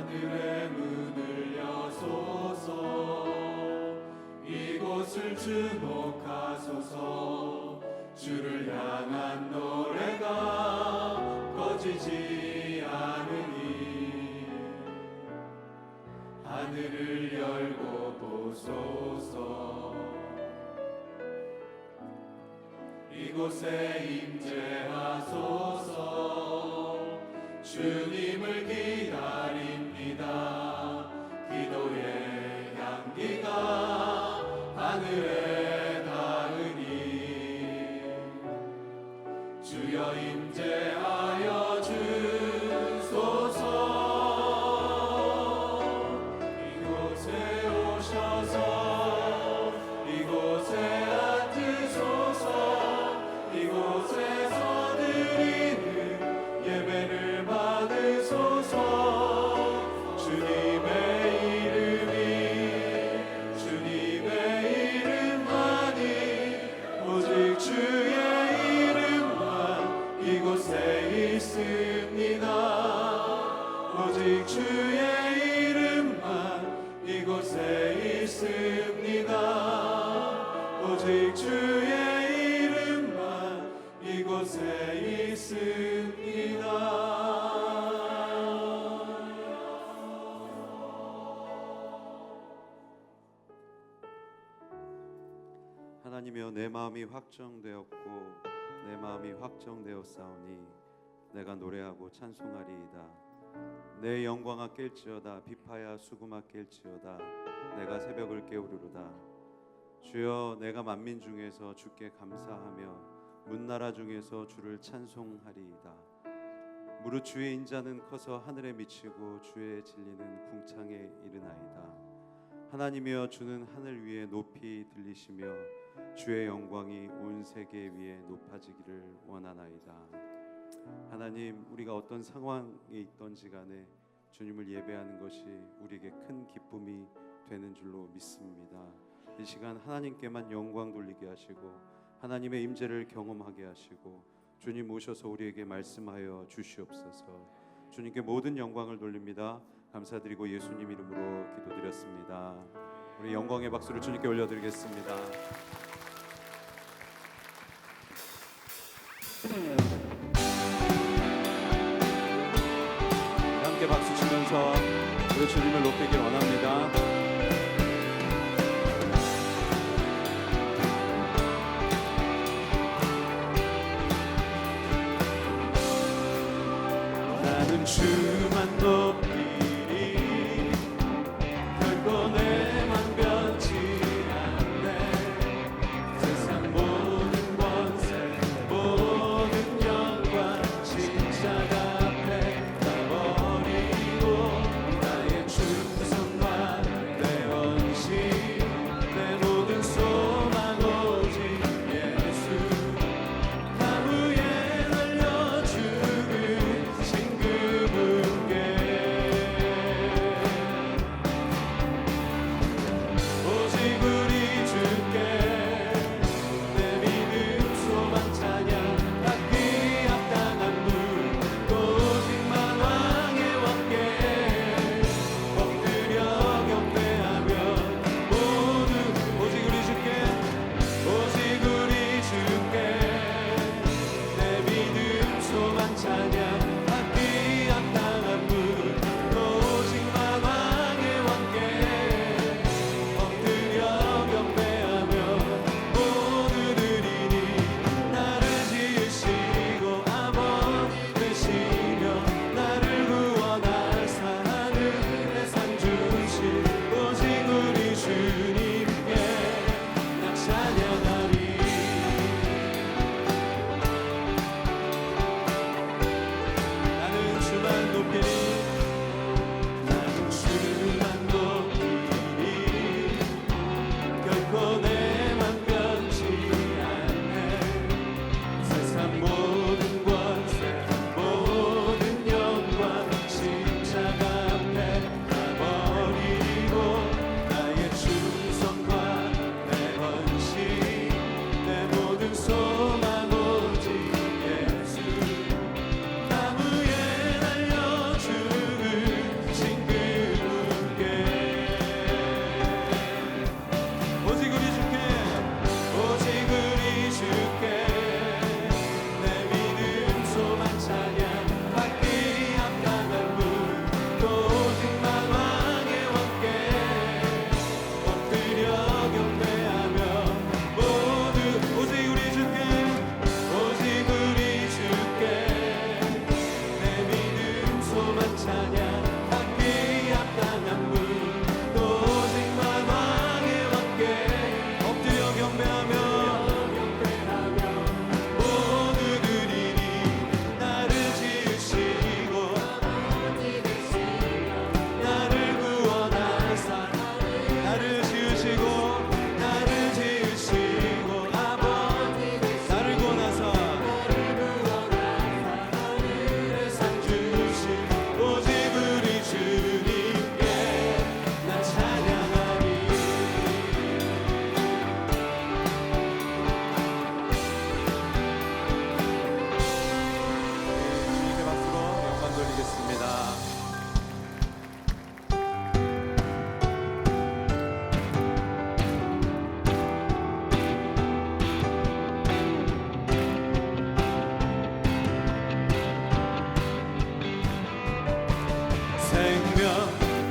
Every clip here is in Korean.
하늘의 문을 여소서. 이곳을 주목하소서. 주를 향한 노래가 꺼지지 않으니 하늘을 열고 보소서. 이곳에 임재하소서. 주님을 기다립니다. 기도의 향기가 하늘에 닿으니 주여 임재하여 주소서. 이곳에 오셔서 이곳에 앉으소서. 이곳에서 드리는 예배를 받으소서. 주님의 이름만이 오직 주의 이름만 이곳에 있습니다. 오직 주의 이름만 이곳에 있습니다. 오직 주의 이름만 이곳에 있습니다. 하나님이여, 내 마음이 확정되었고 내 마음이 확정되었사오니 내가 노래하고 찬송하리이다. 내 영광아 깰지어다. 비파야 수금아 깰지어다. 내가 새벽을 깨우르르다. 주여, 내가 만민 중에서 주께 감사하며 문나라 중에서 주를 찬송하리이다. 무릇 주의 인자는 커서 하늘에 미치고 주의 진리는 궁창에 이르나이다. 하나님이여, 주는 하늘 위에 높이 들리시며 주의 영광이 온 세계 위에 높아지기를 원하나이다. 하나님, 우리가 어떤 상황에 있던지 간에 주님을 예배하는 것이 우리에게 큰 기쁨이 되는 줄로 믿습니다. 이 시간 하나님께만 영광 돌리게 하시고 하나님의 임재를 경험하게 하시고 주님 오셔서 우리에게 말씀하여 주시옵소서. 주님께 모든 영광을 돌립니다. 감사드리고 예수님 이름으로 기도드렸습니다. 우리 영광의 박수를 주님께 올려드리겠습니다. 함께 박수 치면서 우리 주님을 높이길 원합니다. 나는 주만 높이리. 결코 내만 변치 않네. 세상 모든 권세 모든 영광 십자가 앞에 다 버리고 나의 충성과 내 원심 내 모든 소망 오직 예수. 나무에 달려 죽으신 그분께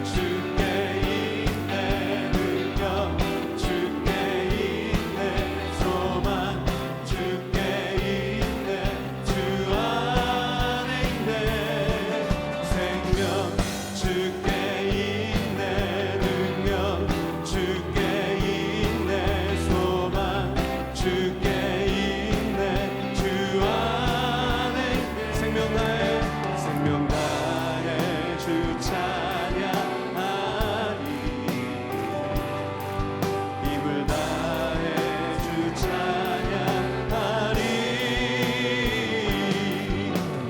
주께 있네 능력 주께 있네 소망 주께 있네 주 안에 있네 생명 주께 있네 능력 주께 있네 소망 주께 있네 주 안에 생명 다해 주 찬양하리 힘을 다해 주 찬양하리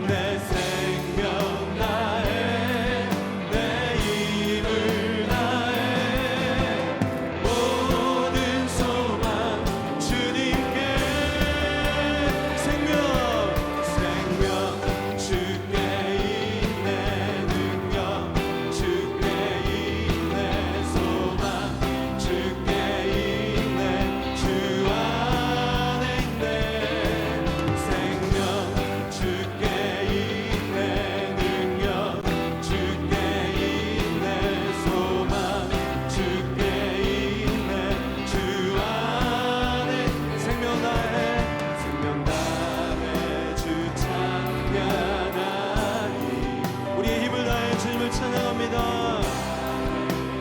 내 생명 다해 내 힘을 다해 모든 소망 주님께 생명 주께 있네 능력 주께 있네 소망 주께 있네 주 안에 있네 생명 주께 있네 능력 주께 있네 소망 주께 있네 주 안에 생명 다해 주 찬양하리 우리의 힘을 다해 주님을 찬양합니다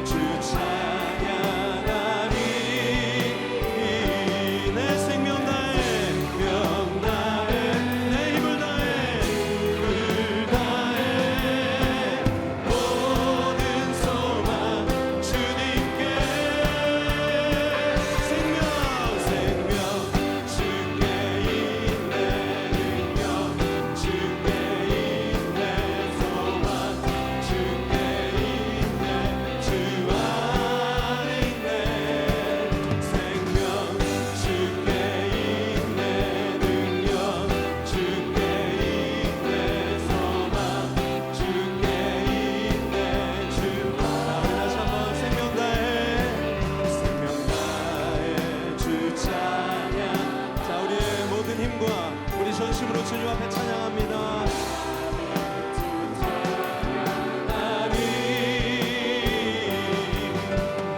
주 찬양하리 내 생명 다해 내 힘을 다해 모든 소망 주님께 생명 주께 있네 능력 주께 있네 소망 주께 있네 주 안에 있네 생명 주께 있네 능력 주께 있네 소망 주께 있네 주 다시 한번 생명 다해 주 찬양 자 우리의 모든 힘과 우리 전심으로 주님 앞에 찬양합니다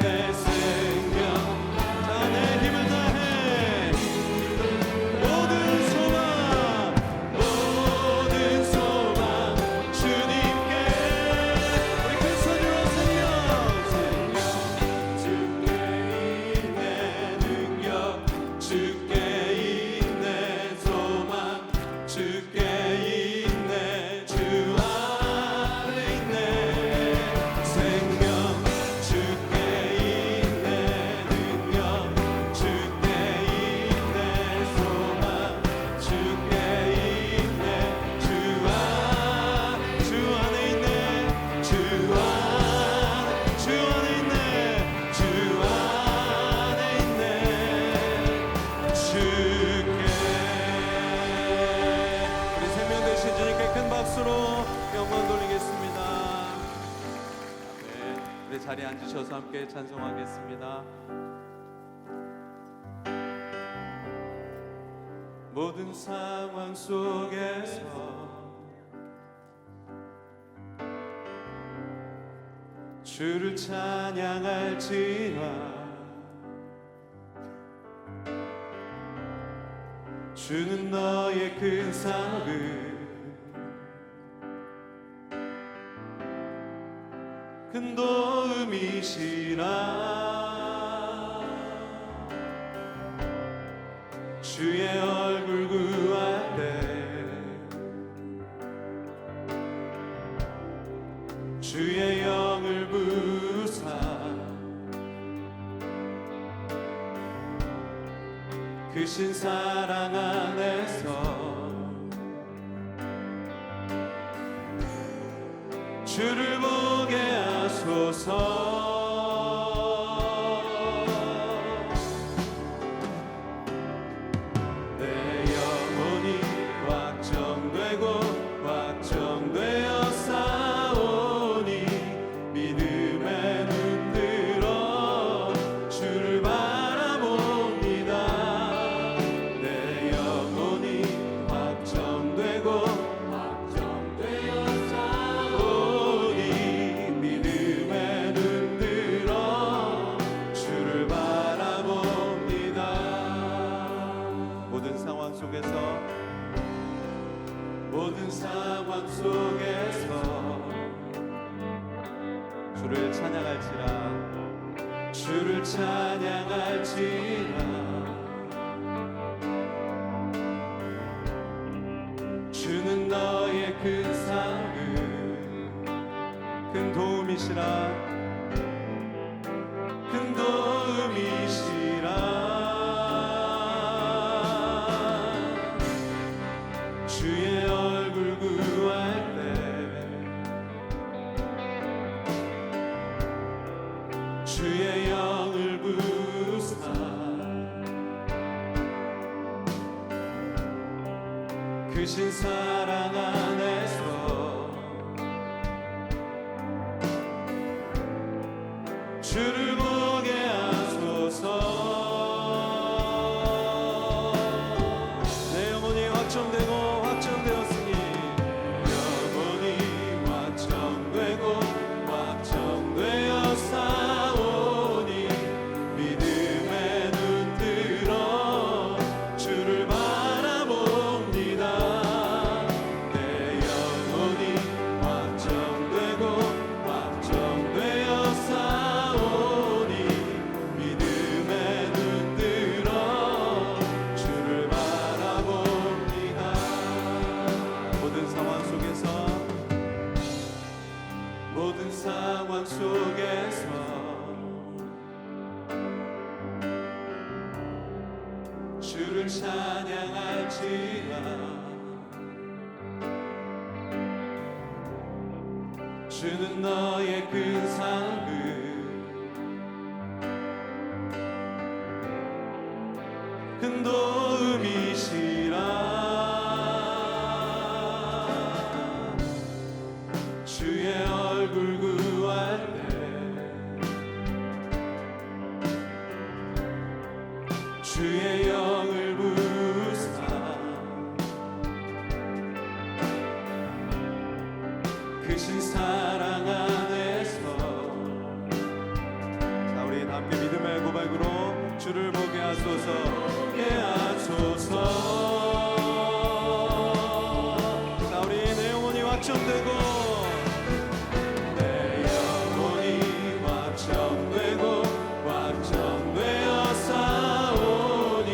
내 생명 자 내 힘을 다해 모든 소망 주님께 우리 큰 소리로 생명 주께 있네 능력 주께 있네 소망 주께 있네 주 안에 있네 생명 주께 있네 능력 주께 있네 소망 주께 있네 주 안에 있네 주 안에 있네 주 안에 있네 주께 우리 생명 되신 주님께 큰 박수로 영광 돌리겠습니다 네, 우리 자리에 앉으셔서 함께 찬송하겠습니다 모든 상황 속에서 주를 찬양할지라 주는 너의 큰 사랑을 큰 도움이시라 주의 얼굴 구할 때 주의 영을 부사 크신 사랑 안에서 주를 보게 하소서 내 영혼이 확정되고 확정되어 싸우니 믿음의 눈 들어 주를 바라봅니다 내 영혼이 확정되고 확정되어 싸우니 믿음의 모든 상황 속에서 주를 찬양할지라 주를 찬양할지라 주는 너의 큰 삶을 큰 도움이시라 큰 도움이시라 주의 얼굴 구할 때 주의 영을 부사 크신 사랑 안에서 주를 보게 하소서 내 영혼이 확정되고 확정되었으니 영혼이 확정되고 확정되어 싸우니 믿음의 눈 들어 주를 바라봅니다 내 영혼이 확정되고 확정되어 싸우니 믿음의 눈 들어 주를 바라봅니다 모든 상황 속에서 모든 상황 속에서 주를 찬양할지라 주는 너의 큰 삶을 큰 도움이시라 주의 얼굴 구할 때 주의 영을 부사 크신 사랑 안에서 자 우리 함께 믿음의 고백으로 주를 보게 하소서 보게 하소서 자 우리 내 영혼이 확정되고 내 영혼이 확정되고 확정되어 싸우니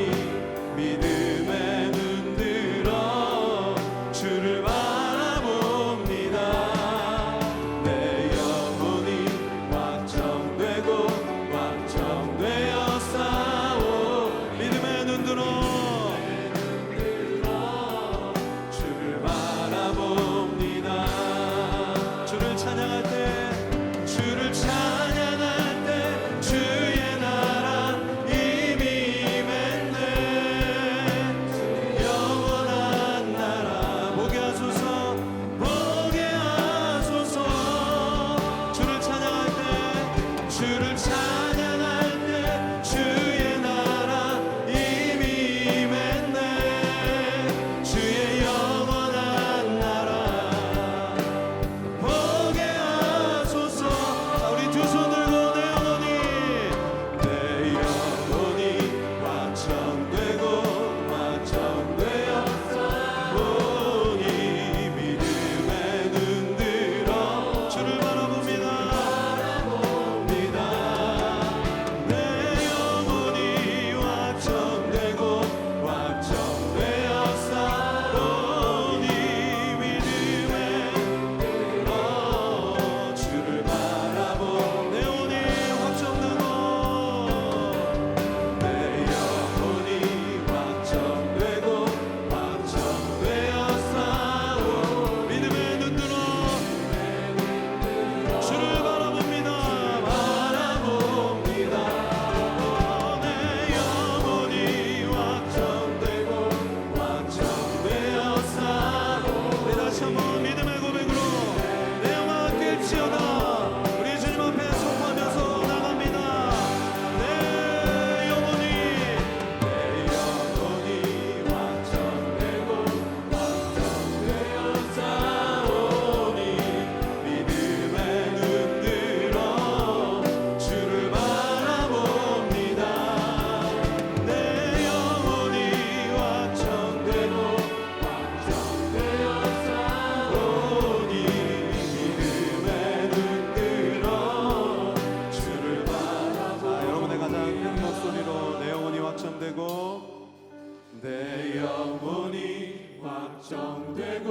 믿음의 눈 들어 주를 바라봅니다 내 영혼이 확정되고 확정되어 싸우 믿음의 눈 들어 주를 바라봅니다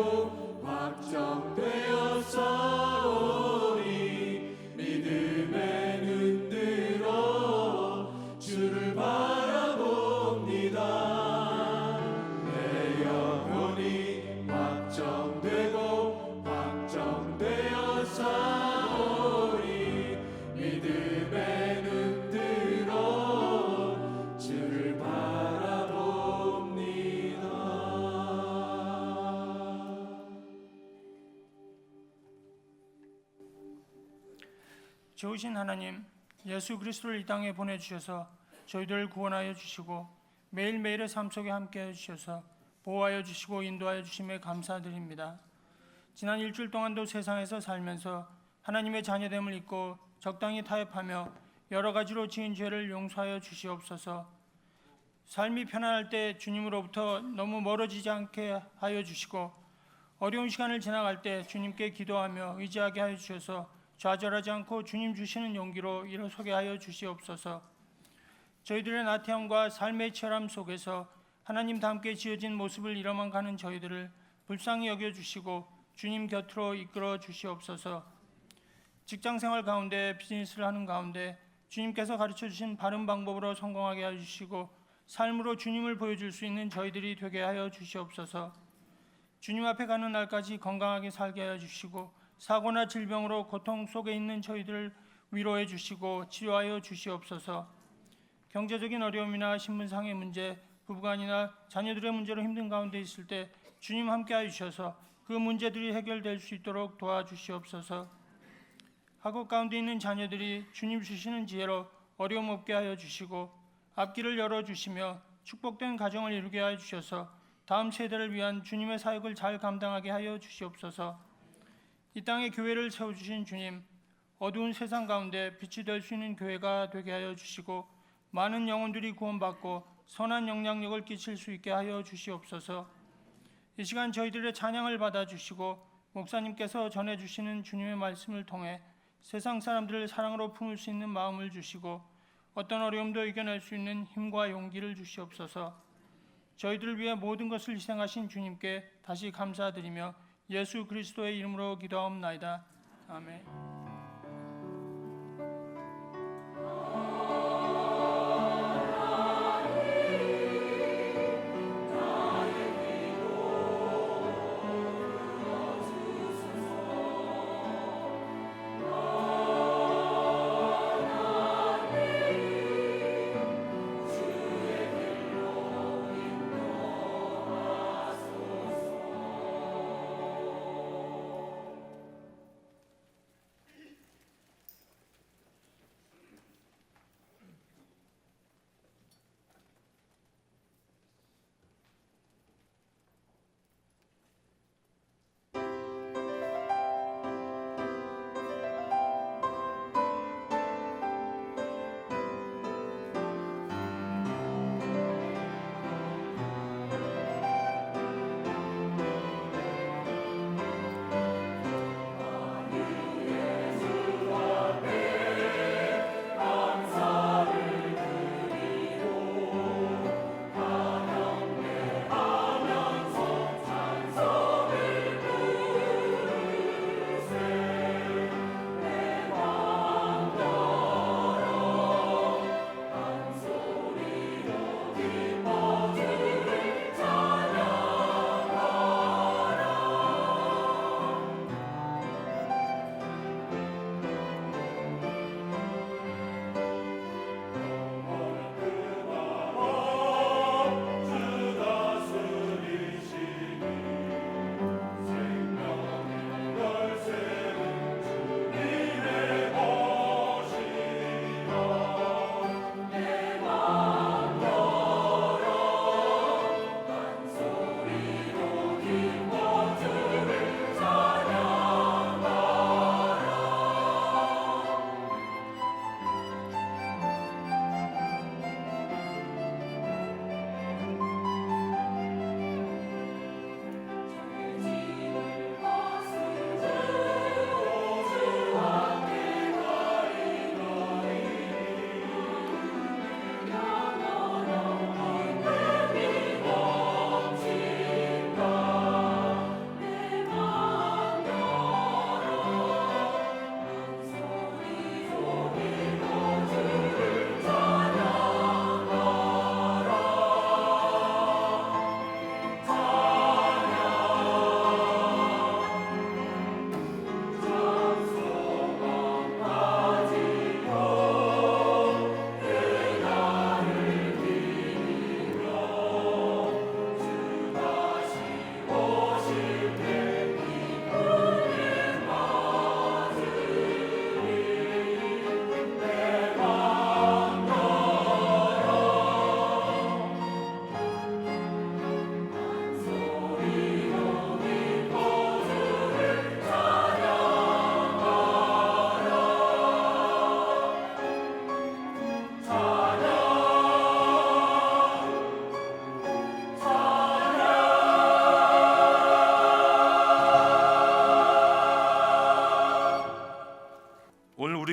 확정되고 확정되어 싸우니 믿음의 눈 들어 주를 바라봅니다. 내 영혼이 확정되고 확정되어 싸우니 믿음의 눈 들어 주를 바라봅니다. 좋으신 하나님, 예수 그리스도를 이 땅에 보내주셔서 저희들을 구원하여 주시고 매일매일의 삶 속에 함께하여 주셔서 보호하여 주시고 인도하여 주심에 감사드립니다. 지난 일주일 동안도 세상에서 살면서 하나님의 자녀됨을 잊고 적당히 타협하며 여러 가지로 지은 죄를 용서하여 주시옵소서. 삶이 편안할 때 주님으로부터 너무 멀어지지 않게 하여 주시고 어려운 시간을 지나갈 때 주님께 기도하며 의지하게 하여 주셔서 좌절하지 않고 주님 주시는 용기로 일어서게 하여 주시옵소서. 저희들의 나태함과 삶의 치열함 속에서 하나님과 함께 지어진 모습을 잃어만 가는 저희들을 불쌍히 여겨주시고 주님 곁으로 이끌어 주시옵소서. 직장생활 가운데 비즈니스를 하는 가운데 주님께서 가르쳐 주신 바른 방법으로 성공하게 하여 주시고 삶으로 주님을 보여줄 수 있는 저희들이 되게 하여 주시옵소서. 주님 앞에 가는 날까지 건강하게 살게 하여 주시고 사고나 질병으로 고통 속에 있는 저희들을 위로해 주시고 치료하여 주시옵소서. 경제적인 어려움이나 신분상의 문제, 부부간이나 자녀들의 문제로 힘든 가운데 있을 때 주님 함께하여 주셔서 그 문제들이 해결될 수 있도록 도와주시옵소서. 학업 가운데 있는 자녀들이 주님 주시는 지혜로 어려움 없게 하여 주시고 앞길을 열어주시며 축복된 가정을 이루게 하여 주셔서 다음 세대를 위한 주님의 사역을 잘 감당하게 하여 주시옵소서. 이 땅에 교회를 세워주신 주님, 어두운 세상 가운데 빛이 될 수 있는 교회가 되게 하여 주시고 많은 영혼들이 구원받고 선한 영향력을 끼칠 수 있게 하여 주시옵소서. 이 시간 저희들의 찬양을 받아주시고 목사님께서 전해주시는 주님의 말씀을 통해 세상 사람들을 사랑으로 품을 수 있는 마음을 주시고 어떤 어려움도 이겨낼 수 있는 힘과 용기를 주시옵소서. 저희들을 위해 모든 것을 희생하신 주님께 다시 감사드리며 예수 그리스도의 이름으로 기도하옵나이다. 아멘.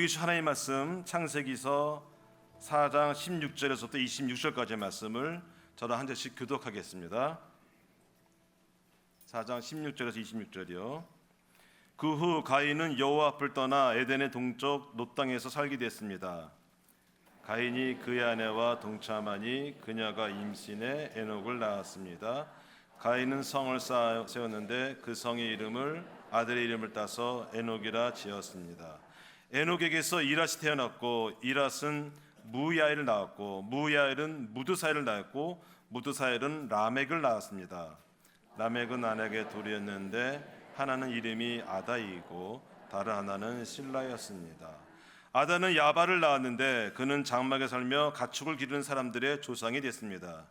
우리에게 주신 하나님의 말씀 창세기서 4장 16절에서부터 26절까지의 말씀을 저도 한 절씩 교독하겠습니다. 4장 16절에서 26절이요. 그 후 가인은 여호와 앞을 떠나 에덴의 동쪽 놋 땅에서 살게 됐습니다. 가인이 그의 아내와 동참하니 그녀가 임신해 에녹을 낳았습니다. 가인은 성을 세웠는데 그 성의 이름을 아들의 이름을 따서 에녹이라 지었습니다. 에녹에게서 이랏이 태어났고 이랏은 무야일을 낳았고 무야일은 무드사일을 낳았고 무드사일은 라멕을 낳았습니다. 라멕은 아내에게 둘이었는데 하나는 이름이 아다이고 다른 하나는 실라였습니다. 아다는 야발을 낳았는데 그는 장막에 살며 가축을 기르는 사람들의 조상이 됐습니다.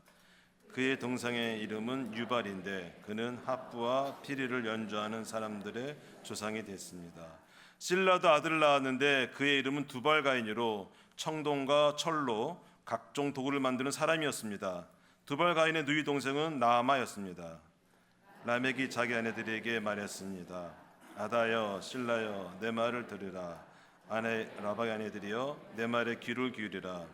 그의 동생의 이름은 유발인데 그는 하프와 피리를 연주하는 사람들의 조상이 됐습니다. 실라도 아들을 낳았는데 그의 이름은 두발가인으로 청동과 철로 각종 도구를 만드는 사람이었습니다. 두발가인의 누이 동생은 나아마였습니다. 라멕이 자기 아내들에게 말했습니다. 아다여 실라여 내 말을 들으라. 라박의 아내들이여 내 말에 귀를 기울이라.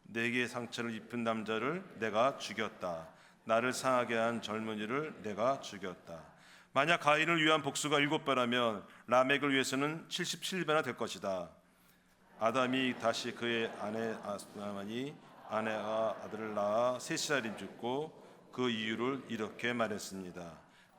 내게 상처를 입힌 남자를 내가 죽였다. 나를 상하게 한 젊은이를 내가 죽였다. 만약 가인을 위한 복수가 7배라면 라멕을 위해서는 77배나 될 것이다. 아담이 다시 그의 아내 아스나만이 아내가 아들을 낳아 셋이나 죽고 그 이유를 이렇게 말했습니다.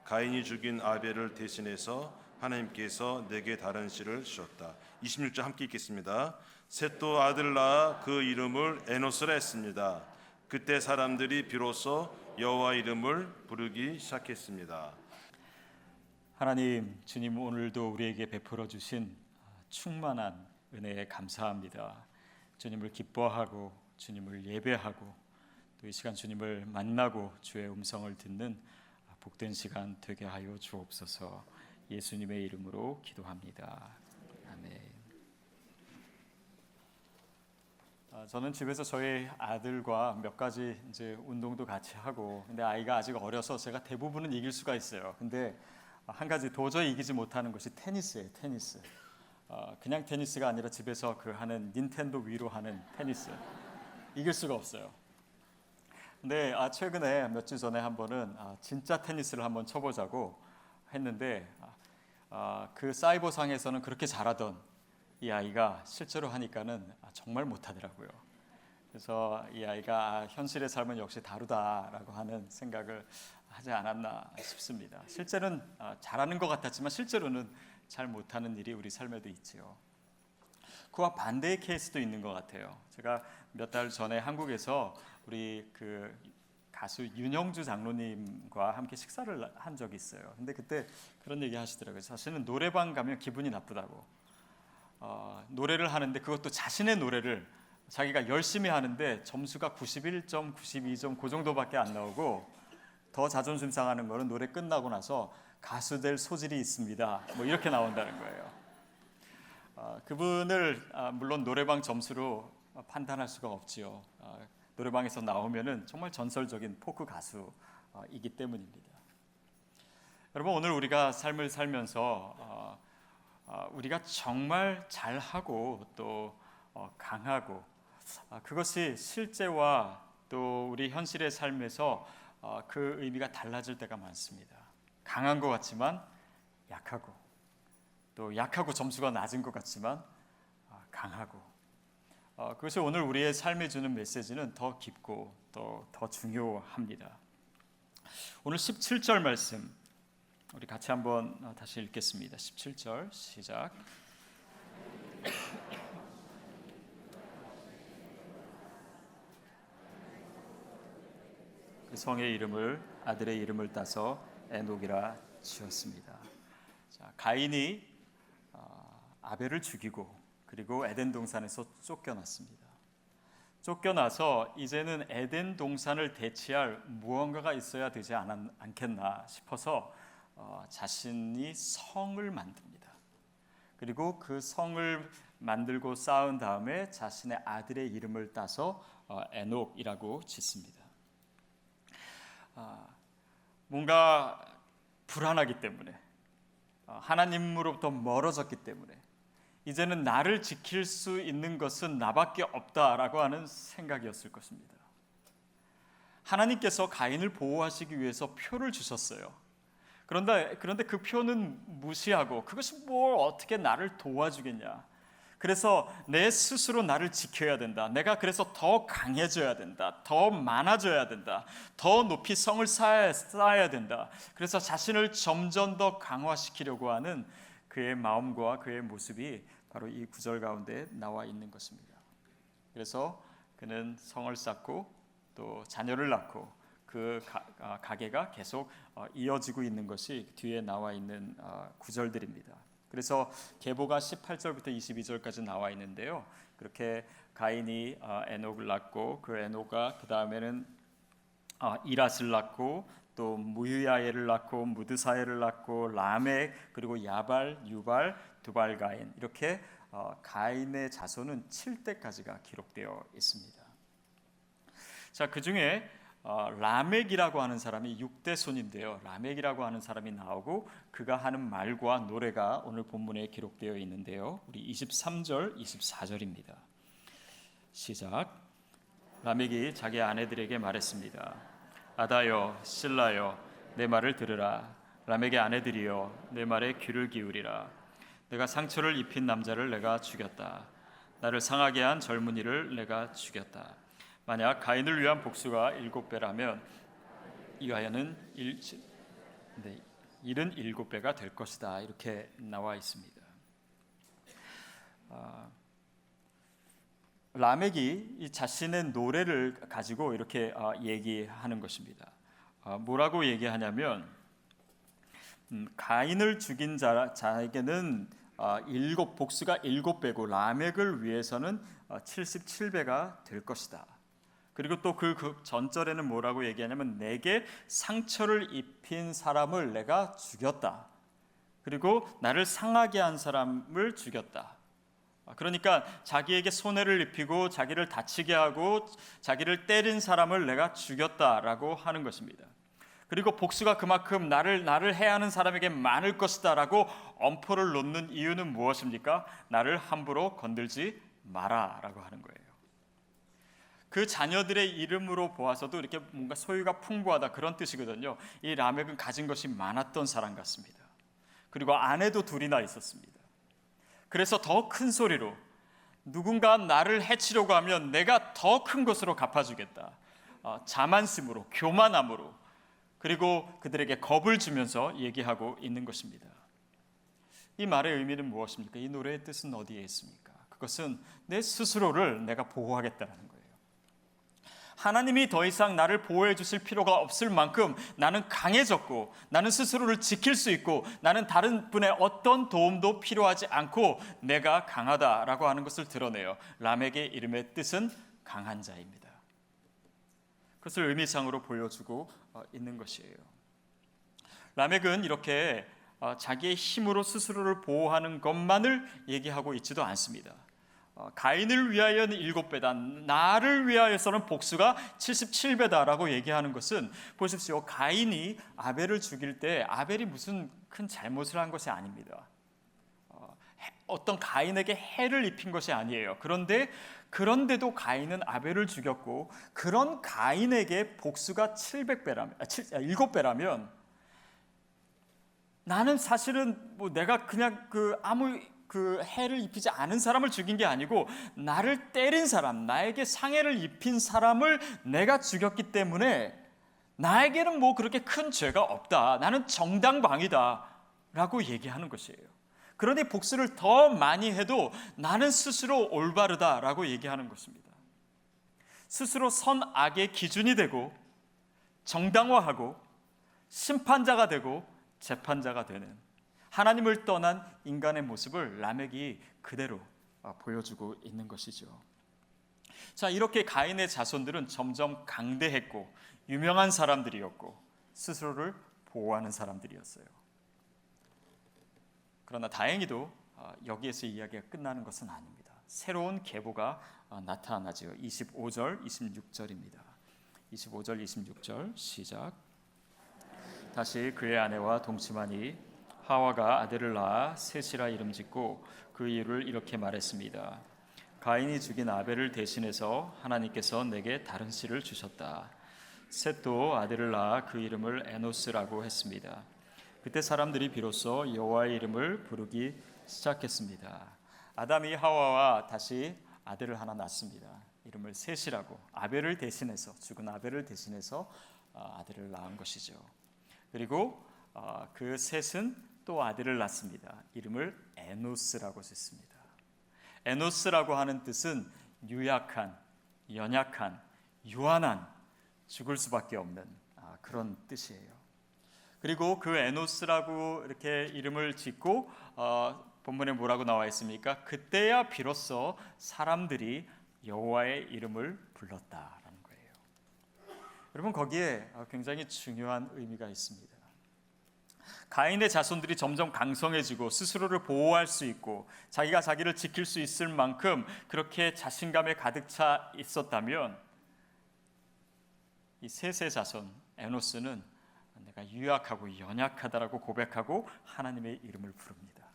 가인이 죽인 아벨을 대신해서 하나님께서 내게 다른 씨를 주셨다. 26절 함께 읽겠습니다. 셋도 아들을 낳아 그 이름을 에노스라 했습니다. 그때 사람들이 비로소 여호와 이름을 부르기 시작했습니다. 하나님, 주님 오늘도 우리에게 베풀어 주신 충만한 은혜에 감사합니다. 주님을 기뻐하고 주님을 예배하고 또 이 시간 주님을 만나고 주의 음성을 듣는 복된 시간 되게 하여 주옵소서. 예수님의 이름으로 기도합니다. 아멘. 저는 집에서 저희 아들과 몇 가지 이제 운동도 같이 하고, 근데 아이가 아직 어려서 제가 대부분은 이길 수가 있어요. 근데 한 가지 도저히 이기지 못하는 것이 테니스예요. 테니스. 그냥 테니스가 아니라 집에서 그 하는 닌텐도 위로 하는 테니스. 이길 수가 없어요. 근데 최근에 몇 주 전에 한 번은 진짜 테니스를 한번 쳐보자고 했는데 그 사이버상에서는 그렇게 잘하던 이 아이가 실제로 하니까는 정말 못하더라고요. 그래서 이 아이가 현실의 삶은 역시 다르다라고 하는 생각을 하지 않았나 싶습니다. 실제는 잘하는 것 같았지만 실제로는 잘 못하는 일이 우리 삶에도 있지요. 그와 반대의 케이스도 있는 것 같아요. 제가 몇 달 전에 한국에서 우리 그 가수 윤영주 장로님과 함께 식사를 한 적이 있어요. 근데 그때 그런 얘기 하시더라고요. 사실은 노래방 가면 기분이 나쁘다고. 노래를 하는데 그것도 자신의 노래를 자기가 열심히 하는데 점수가 91점, 92점 그 정도밖에 안 나오고 더 자존심 상하는 거는 노래 끝나고 나서 가수 될 소질이 있습니다. 뭐 이렇게 나온다는 거예요. 그분을 물론 노래방 점수로 판단할 수가 없지요. 노래방에서 나오면은 정말 전설적인 포크 가수이기 때문입니다. 여러분, 오늘 우리가 삶을 살면서 우리가 정말 잘하고 또 강하고 그것이 실제와 또 우리 현실의 삶에서 그 의미가 달라질 때가 많습니다. 강한 것 같지만 약하고 또 약하고 점수가 낮은 것 같지만 강하고 그것이 오늘 우리의 삶에 주는 메시지는 더 깊고 또 더 중요합니다. 오늘 17절 말씀 우리 같이 한번 다시 읽겠습니다. 17절 시작. 그 성의 이름을 아들의 이름을 따서 에녹이라 지었습니다. 자, 가인이 아벨을 죽이고 그리고 에덴 동산에서 쫓겨났습니다. 쫓겨나서 이제는 에덴 동산을 대체할 무언가가 있어야 되지 않겠나 싶어서 자신이 성을 만듭니다. 그리고 그 성을 만들고 쌓은 다음에 자신의 아들의 이름을 따서 에녹이라고 짓습니다. 뭔가 불안하기 때문에 하나님으로부터 멀어졌기 때문에 이제는 나를 지킬 수 있는 것은 나밖에 없다라고 하는 생각이었을 것입니다. 하나님께서 가인을 보호하시기 위해서 표를 주셨어요. 그런데 그 표는 무시하고 그것이 뭘 어떻게 나를 도와주겠냐. 그래서 내 스스로 나를 지켜야 된다. 내가 그래서 더 강해져야 된다. 더 많아져야 된다. 더 높이 성을 쌓아야 된다. 그래서 자신을 점점 더 강화시키려고 하는 그의 마음과 그의 모습이 바로 이 구절 가운데 나와 있는 것입니다. 그래서 그는 성을 쌓고 또 자녀를 낳고 그 가계가 계속 이어지고 있는 것이 뒤에 나와 있는 구절들입니다. 그래서 계보가 18절부터 22절까지 나와 있는데요. 그렇게 가인이 에녹을 낳고 그 에녹가 그 다음에는 이랏을 낳고 또 무유야엘을 낳고 무드사엘을 낳고 라멕 그리고 야발, 유발, 두발 가인 이렇게 가인의 자손은 7대까지가 기록되어 있습니다. 자, 그 중에 라멕이라고 하는 사람이 6대 손인데요. 라멕이라고 하는 사람이 나오고 그가 하는 말과 노래가 오늘 본문에 기록되어 있는데요. 우리 23절, 24절입니다. 시작. 라멕이 자기 아내들에게 말했습니다. 아다여, 실라여, 내 말을 들으라. 라멕의 아내들이여, 내 말에 귀를 기울이라. 내가 상처를 입힌 남자를 내가 죽였다. 나를 상하게 한 젊은이를 내가 죽였다. 만약 가인을 위한 복수가 7배라면 이와야는 77배가 될 것이다. 이렇게 나와 있습니다. 라멕이 이 자신의 노래를 가지고 이렇게 얘기하는 것입니다. 뭐라고 얘기하냐면 가인을 죽인 자에게는 복수가 7배고 라멕을 위해서는 77배가 될 것이다. 그리고 또 그 전절에는 뭐라고 얘기하냐면 내게 상처를 입힌 사람을 내가 죽였다. 그리고 나를 상하게 한 사람을 죽였다. 그러니까 자기에게 손해를 입히고 자기를 다치게 하고 자기를 때린 사람을 내가 죽였다라고 하는 것입니다. 그리고 복수가 그만큼 나를 해하는 사람에게 많을 것이다라고 엄포를 놓는 이유는 무엇입니까? 나를 함부로 건들지 마라라고 하는 거예요. 그 자녀들의 이름으로 보아서도 이렇게 뭔가 소유가 풍부하다 그런 뜻이거든요. 이 라멕은 가진 것이 많았던 사람 같습니다. 그리고 아내도 둘이나 있었습니다. 그래서 더 큰 소리로 누군가 나를 해치려고 하면 내가 더 큰 것으로 갚아주겠다. 자만심으로, 교만함으로, 그리고 그들에게 겁을 주면서 얘기하고 있는 것입니다. 이 말의 의미는 무엇입니까? 이 노래의 뜻은 어디에 있습니까? 그것은 내 스스로를 내가 보호하겠다는 거예요. 하나님이 더 이상 나를 보호해 주실 필요가 없을 만큼 나는 강해졌고 나는 스스로를 지킬 수 있고 나는 다른 분의 어떤 도움도 필요하지 않고 내가 강하다라고 하는 것을 드러내요. 라멕의 이름의 뜻은 강한 자입니다. 그것을 의미상으로 보여주고 있는 것이에요. 라멕은 이렇게 자기의 힘으로 스스로를 보호하는 것만을 얘기하고 있지도 않습니다. 가인을 위하여는 7배다. 나를 위하여서는 복수가 77배다라고 얘기하는 것은 보십시오. 가인이 아벨을 죽일 때 아벨이 무슨 큰 잘못을 한 것이 아닙니다. 어떤 가인에게 해를 입힌 것이 아니에요. 그런데도 가인은 아벨을 죽였고 그런 가인에게 복수가 7배라면 나는 사실은 내가 그냥 아무 해를 입히지 않은 사람을 죽인 게 아니고 나를 때린 사람, 나에게 상해를 입힌 사람을 내가 죽였기 때문에 나에게는 그렇게 큰 죄가 없다. 나는 정당방위다 라고 얘기하는 것이에요. 그러니 복수를 더 많이 해도 나는 스스로 올바르다라고 얘기하는 것입니다. 스스로 선악의 기준이 되고 정당화하고 심판자가 되고 재판자가 되는 하나님을 떠난 인간의 모습을 라멕이 그대로 보여주고 있는 것이죠. 자, 이렇게 가인의 자손들은 점점 강대했고 유명한 사람들이었고 스스로를 보호하는 사람들이었어요. 그러나 다행히도 여기에서 이야기가 끝나는 것은 아닙니다. 새로운 계보가 나타나죠. 25절, 26절입니다. 25절, 26절 시작. 다시 그의 아내와 동침하니 하와가 아들을 낳아 셋이라 이름 짓고 그 이유를 이렇게 말했습니다. 가인이 죽인 아벨을 대신해서 하나님께서 내게 다른 씨를 주셨다. 셋도 아들을 낳아 그 이름을 에노스라고 했습니다. 그때 사람들이 비로소 여호와의 이름을 부르기 시작했습니다. 아담이 하와와 다시 아들을 하나 낳습니다. 이름을 셋이라고, 아벨을 대신해서, 죽은 아벨을 대신해서 아들을 낳은 것이죠. 그리고 그 셋은 또 아들을 낳습니다. 이름을 에노스라고 짓습니다. 에노스라고 하는 뜻은 유약한, 연약한, 유한한, 죽을 수밖에 없는 그런 뜻이에요. 그리고 그 에노스라고 이렇게 이름을 짓고 본문에 뭐라고 나와 있습니까? 그때야 비로소 사람들이 여호와의 이름을 불렀다라는 거예요. 여러분, 거기에 굉장히 중요한 의미가 있습니다. 가인의 자손들이 점점 강성해지고 스스로를 보호할 수 있고 자기가 자기를 지킬 수 있을 만큼 그렇게 자신감에 가득 차 있었다면, 이 셋의 자손 에노스는 내가 유약하고 연약하다라고 고백하고 하나님의 이름을 부릅니다.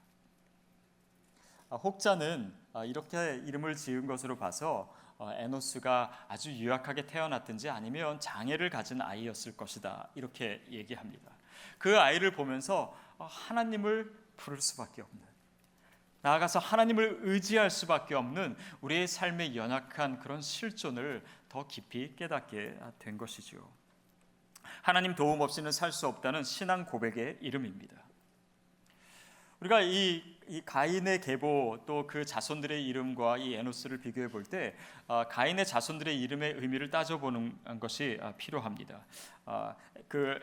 혹자는 이렇게 이름을 지은 것으로 봐서 에노스가 아주 유약하게 태어났든지 아니면 장애를 가진 아이였을 것이다, 이렇게 얘기합니다. 그 아이를 보면서 하나님을 부를 수밖에 없는, 나아가서 하나님을 의지할 수밖에 없는 우리의 삶의 연약한 그런 실존을 더 깊이 깨닫게 된 것이죠. 하나님 도움 없이는 살 수 없다는 신앙 고백의 이름입니다. 우리가 이 가인의 계보 또 그 자손들의 이름과 이 에노스를 비교해 볼 때 가인의 자손들의 이름의 의미를 따져보는 것이 필요합니다. 그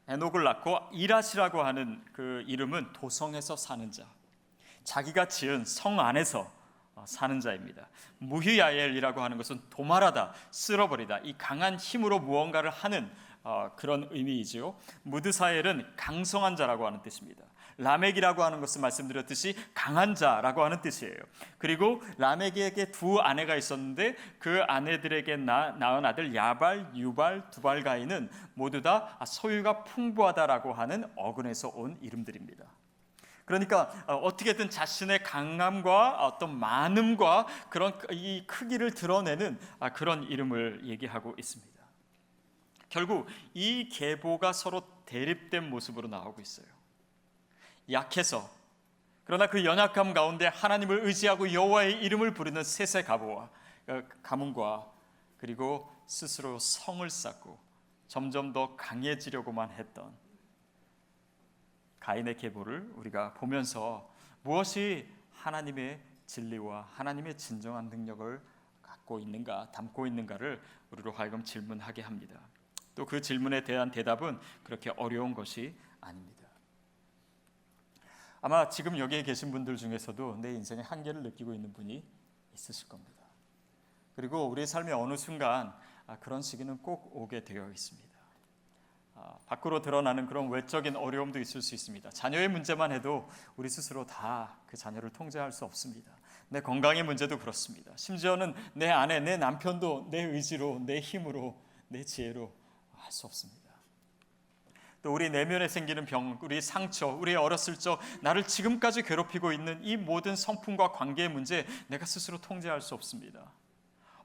에녹을 낳고 이라시라고 하는 그 이름은 도성에서 사는 자, 자기가 지은 성 안에서 사는 자입니다. 무히야엘이라고 하는 것은 도말하다, 쓸어버리다, 이 강한 힘으로 무언가를 하는 그런 의미이지요. 무드사엘은 강성한 자라고 하는 뜻입니다. 라멕이라고 하는 것은 말씀드렸듯이 강한 자라고 하는 뜻이에요. 그리고 라멕에게 두 아내가 있었는데 그 아내들에게 낳은 아들 야발, 유발, 두발가인은 모두 다 소유가 풍부하다라고 하는 어근에서 온 이름들입니다. 그러니까 어떻게든 자신의 강함과 어떤 많음과 그런 이 크기를 드러내는 그런 이름을 얘기하고 있습니다. 결국 이 계보가 서로 대립된 모습으로 나오고 있어요. 약해서, 그러나 그 연약함 가운데 하나님을 의지하고 여호와의 이름을 부르는 셋의 가문과 그리고 스스로 성을 쌓고 점점 더 강해지려고만 했던 가인의 계보를 우리가 보면서 무엇이 하나님의 진리와 하나님의 진정한 능력을 갖고 있는가, 담고 있는가를 우리로 하여금 질문하게 합니다. 또 그 질문에 대한 대답은 그렇게 어려운 것이 아닙니다. 아마 지금 여기에 계신 분들 중에서도 내 인생의 한계를 느끼고 있는 분이 있으실 겁니다. 그리고 우리의 삶의 어느 순간 그런 시기는 꼭 오게 되어 있습니다. 밖으로 드러나는 그런 외적인 어려움도 있을 수 있습니다. 자녀의 문제만 해도 우리 스스로 다 그 자녀를 통제할 수 없습니다. 내 건강의 문제도 그렇습니다. 심지어는 내 아내, 내 남편도 내 의지로, 내 힘으로, 내 지혜로 할 수 없습니다. 또 우리 내면에 생기는 병, 우리 상처, 우리 어렸을 적 나를 지금까지 괴롭히고 있는 이 모든 성품과 관계의 문제, 내가 스스로 통제할 수 없습니다.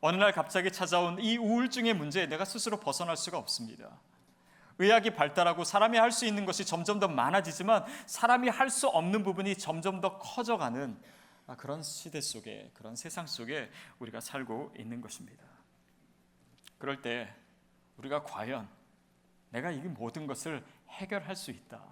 어느 날 갑자기 찾아온 이 우울증의 문제, 내가 스스로 벗어날 수가 없습니다. 의학이 발달하고 사람이 할 수 있는 것이 점점 더 많아지지만 사람이 할 수 없는 부분이 점점 더 커져가는 그런 시대 속에, 그런 세상 속에 우리가 살고 있는 것입니다. 그럴 때 우리가 과연 내가 이 모든 것을 해결할 수 있다,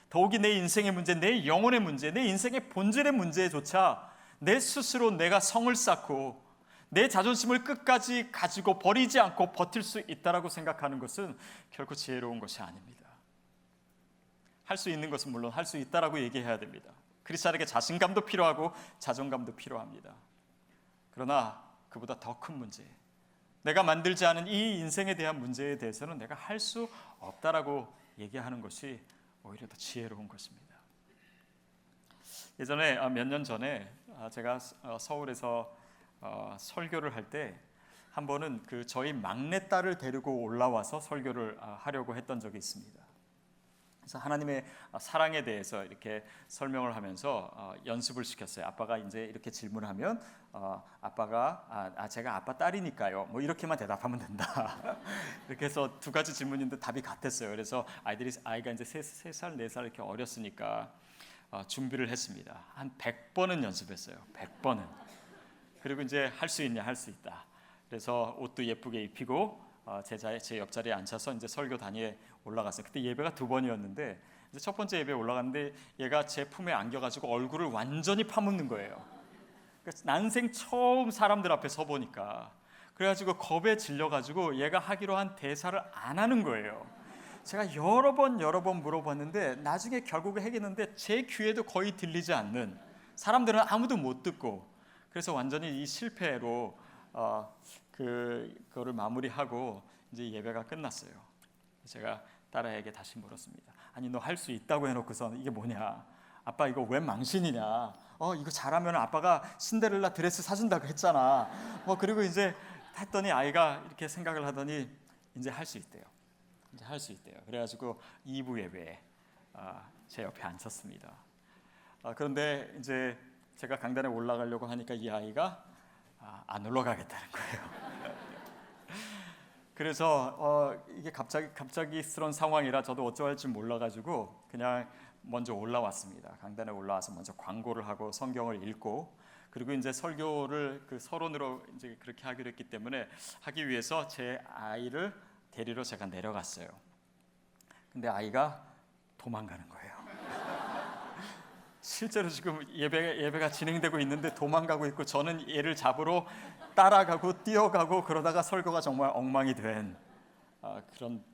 더욱이 내 인생의 문제, 내 영혼의 문제, 내 인생의 본질의 문제조차 내 스스로 내가 성을 쌓고 내 자존심을 끝까지 가지고 버리지 않고 버틸 수 있다라고 생각하는 것은 결코 지혜로운 것이 아닙니다. 할 수 있는 것은 물론 할 수 있다라고 얘기해야 됩니다. 크리스찬에게 자신감도 필요하고 자존감도 필요합니다. 그러나 그보다 더 큰 문제, 내가 만들지 않은 이 인생에 대한 문제에 대해서는 내가 할 수 없다라고 얘기하는 것이 오히려 더 지혜로운 것입니다. 예전에 몇 년 전에 제가 서울에서 설교를 할 때 한 번은 저희 막내딸을 데리고 올라와서 설교를 하려고 했던 적이 있습니다. 그래서 하나님의 사랑에 대해서 이렇게 설명을 하면서 연습을 시켰어요. 아빠가 이제 이렇게 질문하면 아빠가 제가 아빠 딸이니까요. 뭐 이렇게만 대답하면 된다. 이렇게 해서 두 가지 질문인데 답이 같았어요. 그래서 아이가 이제 3살, 4살 이렇게 어렸으니까 준비를 했습니다. 한 100번은 연습했어요. 100번은. 그리고 이제 할 수 있냐, 할 수 있다. 그래서 옷도 예쁘게 입히고 제 옆자리에 앉혀서 이제 설교 단위에 올라갔어요. 그때 예배가 2번이었는데 이제 첫 번째 예배에 올라갔는데 얘가 제 품에 안겨가지고 얼굴을 완전히 파묻는 거예요. 그러니까 난생 처음 사람들 앞에 서 보니까 그래가지고 겁에 질려가지고 얘가 하기로 한 대사를 안 하는 거예요. 제가 여러 번 물어봤는데 나중에 결국에 해겠는데 제 귀에도 거의 들리지 않는, 사람들은 아무도 못 듣고, 그래서 완전히 이 실패로 그거를 마무리하고 이제 예배가 끝났어요. 제가 딸아이에게 다시 물었습니다. 아니 너 할 수 있다고 해놓고서 이게 뭐냐? 아빠 이거 웬 망신이냐? 이거 잘하면 아빠가 신데렐라 드레스 사준다고 했잖아. 그리고 이제 했더니 아이가 이렇게 생각을 하더니 이제 할 수 있대요. 이제 할 수 있대요. 그래가지고 2부 예배에 제 옆에 앉혔습니다. 그런데 이제 제가 강단에 올라가려고 하니까 이 아이가 안 올라가겠다는 거예요. 그래서 이게 갑작스러운 상황이라 저도 어쩌 할지 몰라가지고 그냥 먼저 올라왔습니다. 강단에 올라와서 먼저 광고를 하고 성경을 읽고, 그리고 이제 설교를 그 서론으로 이제 그렇게 하기로 했기 때문에 하기 위해서 제 아이를 데리러 제가 내려갔어요. 근데 아이가 도망가는 거예요. 실제로 지금 예배가 진행되고 있는데 도망가고 있고, 저는 얘를 잡으러 따라가고 뛰어가고 그러다가 설교가 정말 엉망이 된 그런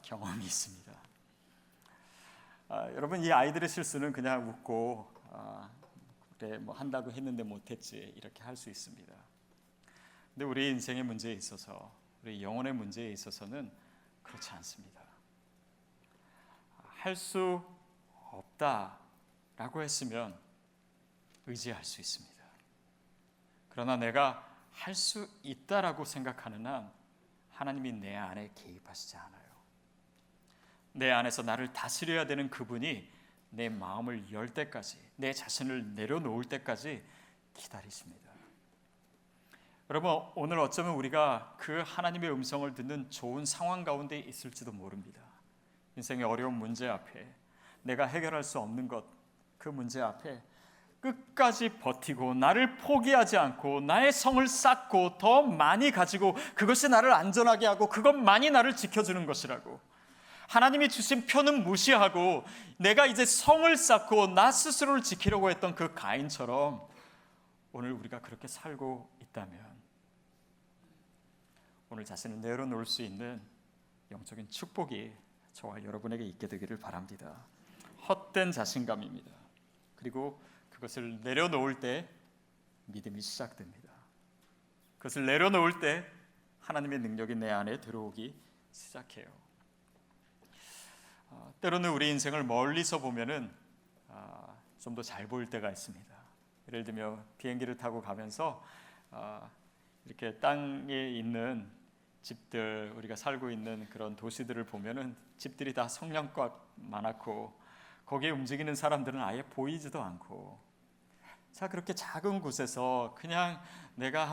경험이 있습니다. 여러분, 이 아이들의 실수는 그냥 웃고 그래 뭐 한다고 했는데 못했지 이렇게 할 수 있습니다. 근데 우리 인생의 문제에 있어서, 우리 영혼의 문제에 있어서는 그렇지 않습니다. 할 수 없다라고 했으면 의지할 수 있습니다. 그러나 내가 할 수 있다라고 생각하는 한 하나님이 내 안에 개입하시지 않아요. 내 안에서 나를 다스려야 되는 그분이 내 마음을 열 때까지, 내 자신을 내려놓을 때까지 기다리십니다. 여러분, 오늘 어쩌면 우리가 그 하나님의 음성을 듣는 좋은 상황 가운데 있을지도 모릅니다. 인생의 어려운 문제 앞에, 내가 해결할 수 없는 것, 그 문제 앞에 끝까지 버티고 나를 포기하지 않고 나의 성을 쌓고 더 많이 가지고 그것이 나를 안전하게 하고 그것만이 나를 지켜주는 것이라고, 하나님이 주신 표는 무시하고 내가 이제 성을 쌓고 나 스스로를 지키려고 했던 그 가인처럼 오늘 우리가 그렇게 살고 있다면 오늘 자신을 내려놓을 수 있는 영적인 축복이 저와 여러분에게 있게 되기를 바랍니다. 헛된 자신감입니다. 그리고 그것을 내려놓을 때 믿음이 시작됩니다. 그것을 내려놓을 때 하나님의 능력이 내 안에 들어오기 시작해요. 때로는 우리 인생을 멀리서 보면은 좀 더 잘 보일 때가 있습니다. 예를 들면 비행기를 타고 가면서 이렇게 땅에 있는 집들, 우리가 살고 있는 그런 도시들을 보면은 집들이 다 성냥갑 많았고 거기에 움직이는 사람들은 아예 보이지도 않고, 자, 그렇게 작은 곳에서 그냥 내가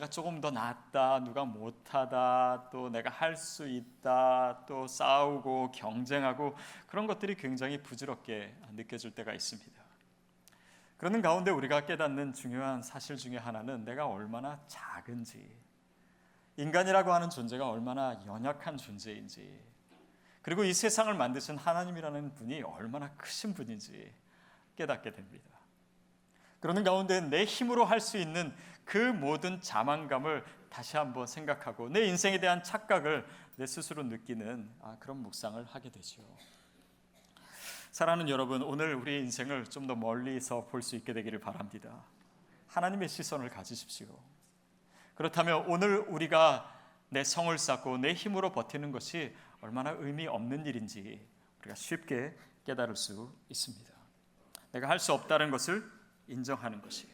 조금 더 낫다, 누가 못하다, 또 내가 할 수 있다, 또 싸우고 경쟁하고 그런 것들이 굉장히 부질없게 느껴질 때가 있습니다. 그러는 가운데 우리가 깨닫는 중요한 사실 중에 하나는 내가 얼마나 작은지, 인간이라고 하는 존재가 얼마나 연약한 존재인지, 그리고 이 세상을 만드신 하나님이라는 분이 얼마나 크신 분인지 깨닫게 됩니다. 그러는 가운데 내 힘으로 할 수 있는 그 모든 자만감을 다시 한번 생각하고 내 인생에 대한 착각을 내 스스로 느끼는 그런 묵상을 하게 되죠. 사랑하는 여러분, 오늘 우리 인생을 좀 더 멀리서 볼 수 있게 되기를 바랍니다. 하나님의 시선을 가지십시오. 그렇다면 오늘 우리가 내 성을 쌓고 내 힘으로 버티는 것이 얼마나 의미 없는 일인지 우리가 쉽게 깨달을 수 있습니다. 내가 할 수 없다는 것을 인정하는 것이에요.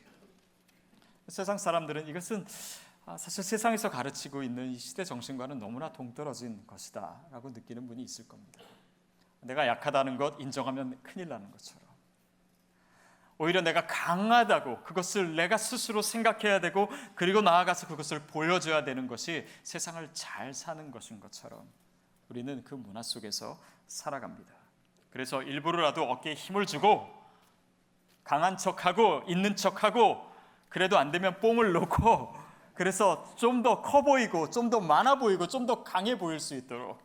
세상 사람들은 이것은 사실 세상에서 가르치고 있는 이 시대 정신과는 너무나 동떨어진 것이다 라고 느끼는 분이 있을 겁니다. 내가 약하다는 것 인정하면 큰일 나는 것처럼, 오히려 내가 강하다고 그것을 내가 스스로 생각해야 되고 그리고 나아가서 그것을 보여줘야 되는 것이 세상을 잘 사는 것인 것처럼 우리는 그 문화 속에서 살아갑니다. 그래서 일부러라도 어깨에 힘을 주고 강한 척하고 있는 척하고 그래도 안 되면 뽕을 놓고, 그래서 좀 더 커 보이고 좀 더 많아 보이고 좀 더 강해 보일 수 있도록,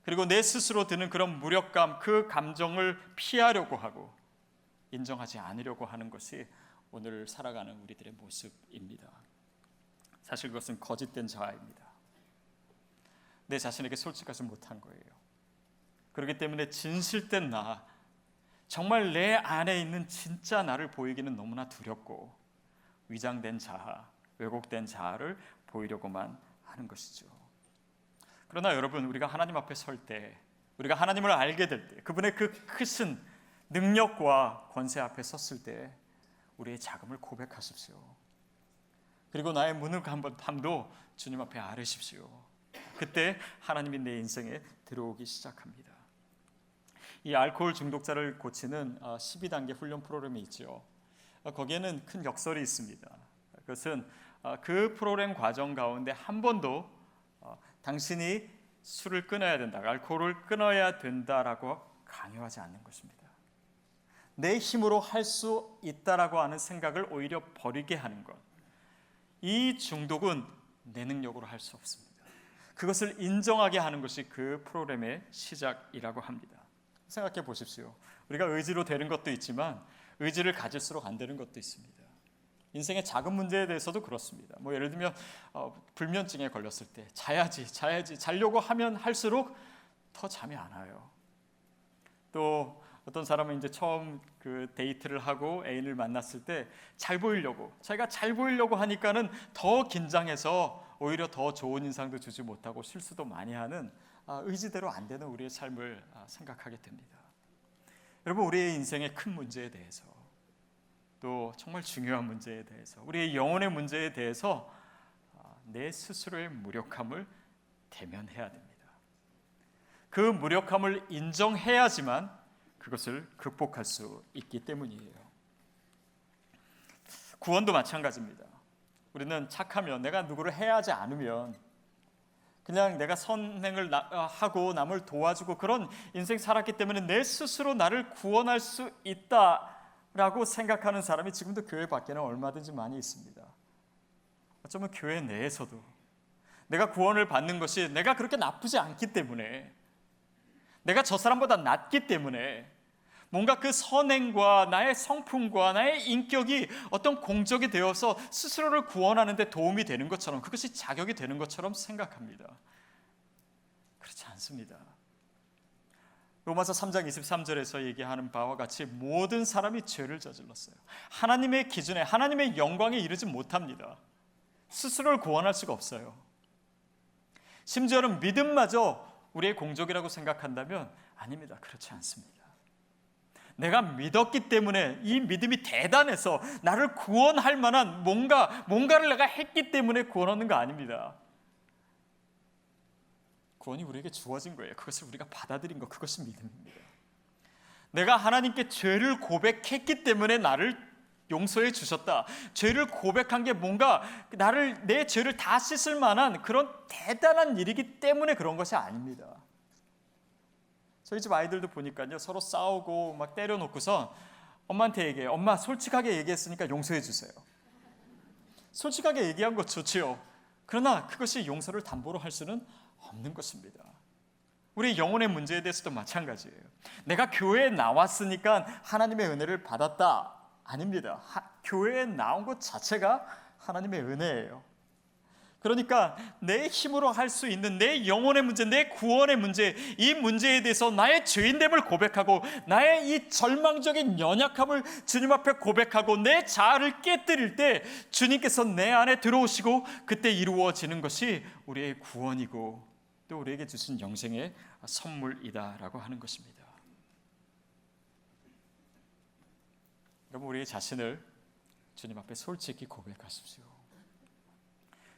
그리고 내 스스로 드는 그런 무력감, 그 감정을 피하려고 하고 인정하지 않으려고 하는 것이 오늘 살아가는 우리들의 모습입니다. 사실 그것은 거짓된 자아입니다. 내 자신에게 솔직하지 못한 거예요. 그렇기 때문에 진실된 나, 정말 내 안에 있는 진짜 나를 보이기는 너무나 두렵고 위장된 자아, 왜곡된 자아를 보이려고만 하는 것이죠. 그러나 여러분, 우리가 하나님 앞에 설 때, 우리가 하나님을 알게 될 때, 그분의 그 크신 능력과 권세 앞에 섰을 때 우리의 자금을 고백하십시오. 그리고 나의 무능함도 주님 앞에 아뢰십시오. 그때 하나님이 내 인생에 들어오기 시작합니다. 이 알코올 중독자를 고치는 12단계 훈련 프로그램이 있죠. 거기에는 큰 역설이 있습니다. 그것은 그 프로그램 과정 가운데 한 번도 당신이 술을 끊어야 된다, 알코올을 끊어야 된다라고 강요하지 않는 것입니다. 내 힘으로 할 수 있다라고 하는 생각을 오히려 버리게 하는 것. 이 중독은 내 능력으로 할 수 없습니다. 그것을 인정하게 하는 것이 그 프로그램의 시작이라고 합니다. 생각해 보십시오. 우리가 의지로 되는 것도 있지만 의지를 가질수록 안 되는 것도 있습니다. 인생의 작은 문제에 대해서도 그렇습니다. 예를 들면 불면증에 걸렸을 때 자야지 자려고 하면 할수록 더 잠이 안 와요. 또 어떤 사람은 이제 처음 그 데이트를 하고 애인을 만났을 때 잘 보이려고, 자기가 잘 보이려고 하니까는 더 긴장해서 오히려 더 좋은 인상도 주지 못하고 실수도 많이 하는, 의지대로 안 되는 우리의 삶을 생각하게 됩니다. 여러분, 우리의 인생의 큰 문제에 대해서, 또 정말 중요한 문제에 대해서, 우리의 영혼의 문제에 대해서 내 스스로의 무력함을 대면해야 됩니다. 그 무력함을 인정해야지만 그것을 극복할 수 있기 때문이에요. 구원도 마찬가지입니다. 우리는 착하면, 내가 누구를 해하지 않으면, 그냥 내가 선행을 하고 남을 도와주고 그런 인생 살았기 때문에 내 스스로 나를 구원할 수 있다라고 생각하는 사람이 지금도 교회 밖에는 얼마든지 많이 있습니다. 어쩌면 교회 내에서도 내가 구원을 받는 것이 내가 그렇게 나쁘지 않기 때문에, 내가 저 사람보다 낫기 때문에 뭔가 그 선행과 나의 성품과 나의 인격이 어떤 공적이 되어서 스스로를 구원하는 데 도움이 되는 것처럼, 그것이 자격이 되는 것처럼 생각합니다. 그렇지 않습니다. 로마서 3장 23절에서 얘기하는 바와 같이 모든 사람이 죄를 저질렀어요. 하나님의 기준에, 하나님의 영광에 이르지 못합니다. 스스로를 구원할 수가 없어요. 심지어는 믿음마저 우리의 공적이라고 생각한다면 아닙니다. 그렇지 않습니다. 내가 믿었기 때문에, 이 믿음이 대단해서 나를 구원할 만한 뭔가를 내가 했기 때문에 구원 얻는 거 아닙니다. 구원이 우리에게 주어진 거예요. 그것을 우리가 받아들인 것, 그것이 믿음입니다. 내가 하나님께 죄를 고백했기 때문에 나를 용서해 주셨다. 죄를 고백한 게 뭔가 내 죄를 다 씻을 만한 그런 대단한 일이기 때문에 그런 것이 아닙니다. 저희 집 아이들도 보니까요, 서로 싸우고 막 때려놓고서 엄마한테 얘기해요. 엄마, 솔직하게 얘기했으니까 용서해 주세요. 솔직하게 얘기한 거 좋지요. 그러나 그것이 용서를 담보로 할 수는 없는 것입니다. 우리 영혼의 문제에 대해서도 마찬가지예요. 내가 교회에 나왔으니까 하나님의 은혜를 받았다. 아닙니다. 교회에 나온 것 자체가 하나님의 은혜예요. 그러니까 내 힘으로 할 수 있는 내 영혼의 문제, 내 구원의 문제, 이 문제에 대해서 나의 죄인됨을 고백하고 나의 이 절망적인 연약함을 주님 앞에 고백하고 내 자아를 깨뜨릴 때 주님께서 내 안에 들어오시고 그때 이루어지는 것이 우리의 구원이고 또 우리에게 주신 영생의 선물이다라고 하는 것입니다. 여러분, 우리의 자신을 주님 앞에 솔직히 고백하십시오.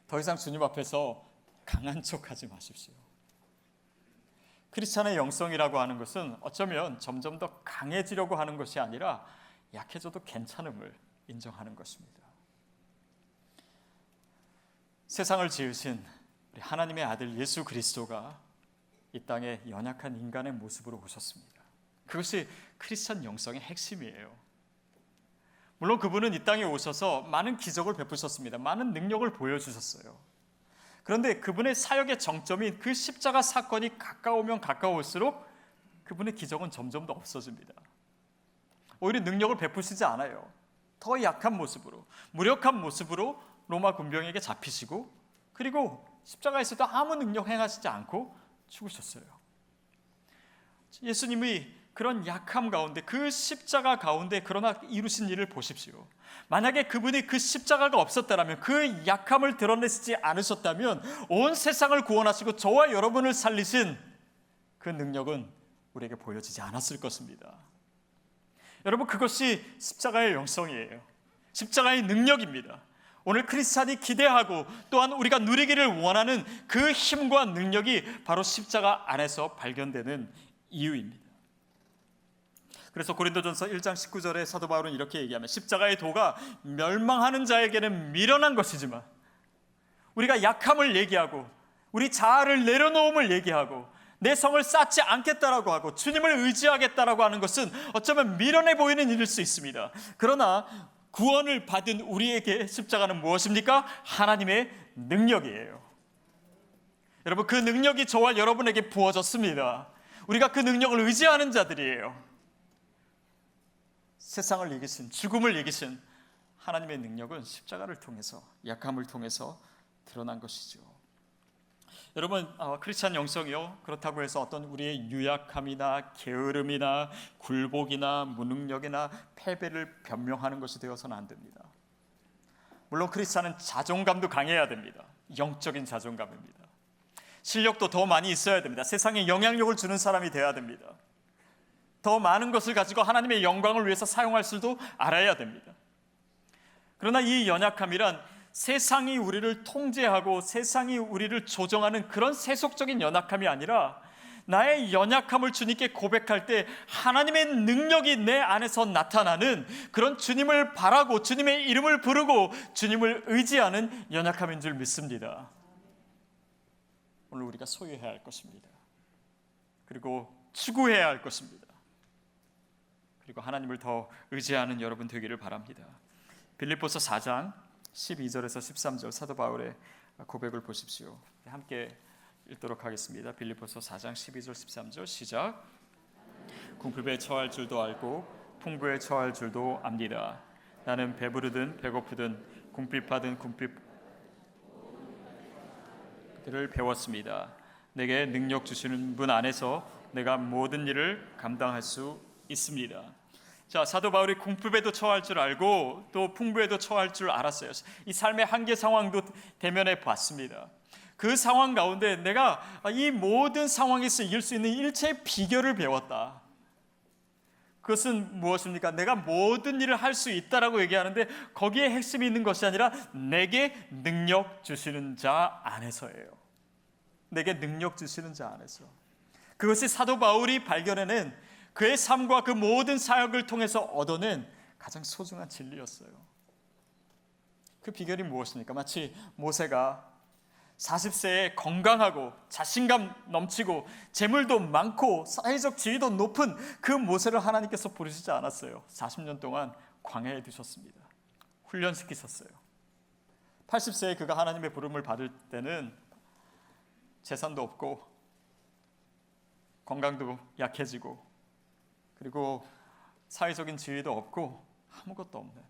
더 이상 주님 앞에서 강한 척하지 마십시오. 크리스찬의 영성이라고 하는 것은 어쩌면 점점 더 강해지려고 하는 것이 아니라 약해져도 괜찮음을 인정하는 것입니다. 세상을 지으신 우리 하나님의 아들 예수 그리스도가 이 땅에 연약한 인간의 모습으로 오셨습니다. 그것이 크리스찬 영성의 핵심이에요. 물론 그분은 이 땅에 오셔서 많은 기적을 베푸셨습니다. 많은 능력을 보여주셨어요. 그런데 그분의 사역의 정점인 그 십자가 사건이 가까우면 가까울수록 그분의 기적은 점점 더 없어집니다. 오히려 능력을 베푸시지 않아요. 더 약한 모습으로, 무력한 모습으로 로마 군병에게 잡히시고, 그리고 십자가에서도 아무 능력 행하시지 않고 죽으셨어요. 예수님이 그런 약함 가운데, 그 십자가 가운데 그러나 이루신 일을 보십시오. 만약에 그분이 그 십자가가 없었다면, 그 약함을 드러내시지 않으셨다면 온 세상을 구원하시고 저와 여러분을 살리신 그 능력은 우리에게 보여지지 않았을 것입니다. 여러분, 그것이 십자가의 영성이에요. 십자가의 능력입니다. 오늘 크리스찬이 기대하고 또한 우리가 누리기를 원하는 그 힘과 능력이 바로 십자가 안에서 발견되는 이유입니다. 그래서 고린도전서 1장 19절에 사도 바울은 이렇게 얘기하면, 십자가의 도가 멸망하는 자에게는 미련한 것이지만, 우리가 약함을 얘기하고 우리 자아를 내려놓음을 얘기하고 내 성을 쌓지 않겠다라고 하고 주님을 의지하겠다라고 하는 것은 어쩌면 미련해 보이는 일일 수 있습니다. 그러나 구원을 받은 우리에게 십자가는 무엇입니까? 하나님의 능력이에요. 여러분, 그 능력이 저와 여러분에게 부어졌습니다. 우리가 그 능력을 의지하는 자들이에요. 세상을 이기신, 죽음을 이기신 하나님의 능력은 십자가를 통해서, 약함을 통해서 드러난 것이죠. 여러분, 크리스찬 영성이요, 그렇다고 해서 어떤 우리의 유약함이나 게으름이나 굴복이나 무능력이나 패배를 변명하는 것이 되어서는 안 됩니다. 물론 크리스찬은 자존감도 강해야 됩니다. 영적인 자존감입니다. 실력도 더 많이 있어야 됩니다. 세상에 영향력을 주는 사람이 되어야 됩니다. 더 많은 것을 가지고 하나님의 영광을 위해서 사용할 줄도 알아야 됩니다. 그러나 이 연약함이란 세상이 우리를 통제하고 세상이 우리를 조정하는 그런 세속적인 연약함이 아니라, 나의 연약함을 주님께 고백할 때 하나님의 능력이 내 안에서 나타나는 그런 주님을 바라고 주님의 이름을 부르고 주님을 의지하는 연약함인 줄 믿습니다. 오늘 우리가 소유해야 할 것입니다. 그리고 추구해야 할 것입니다. 그리고 하나님을 더 의지하는 여러분 되기를 바랍니다. 빌립보서 4장 12절에서 13절 사도 바울의 고백을 보십시오. 함께 읽도록 하겠습니다. 빌립보서 4장 12절 13절 시작. 궁핍에 처할 줄도 알고 풍부에 처할 줄도 압니다. 나는 배부르든 배고프든 궁핍하든 궁핍들을 배웠습니다. 내게 능력 주시는 분 안에서 내가 모든 일을 감당할 수 있습니다. 자, 사도 바울이 궁핍에도 처할 줄 알고 또 풍부에도 처할 줄 알았어요. 이 삶의 한계 상황도 대면해 봤습니다. 그 상황 가운데 내가 이 모든 상황에서 이길 수 있는 일체의 비결을 배웠다. 그것은 무엇입니까? 내가 모든 일을 할 수 있다라고 얘기하는데 거기에 핵심이 있는 것이 아니라 내게 능력 주시는 자 안에서예요. 내게 능력 주시는 자 안에서. 그것이 사도 바울이 발견해낸 그의 삶과 그 모든 사역을 통해서 얻어낸 가장 소중한 진리였어요. 그 비결이 무엇입니까? 마치 모세가 40세에 건강하고 자신감 넘치고 재물도 많고 사회적 지위도 높은 그 모세를 하나님께서 부르시지 않았어요. 40년 동안 광야에 두셨습니다. 훈련시키셨어요. 80세에 그가 하나님의 부름을 받을 때는 재산도 없고 건강도 약해지고 그리고 사회적인 지위도 없고 아무것도 없는,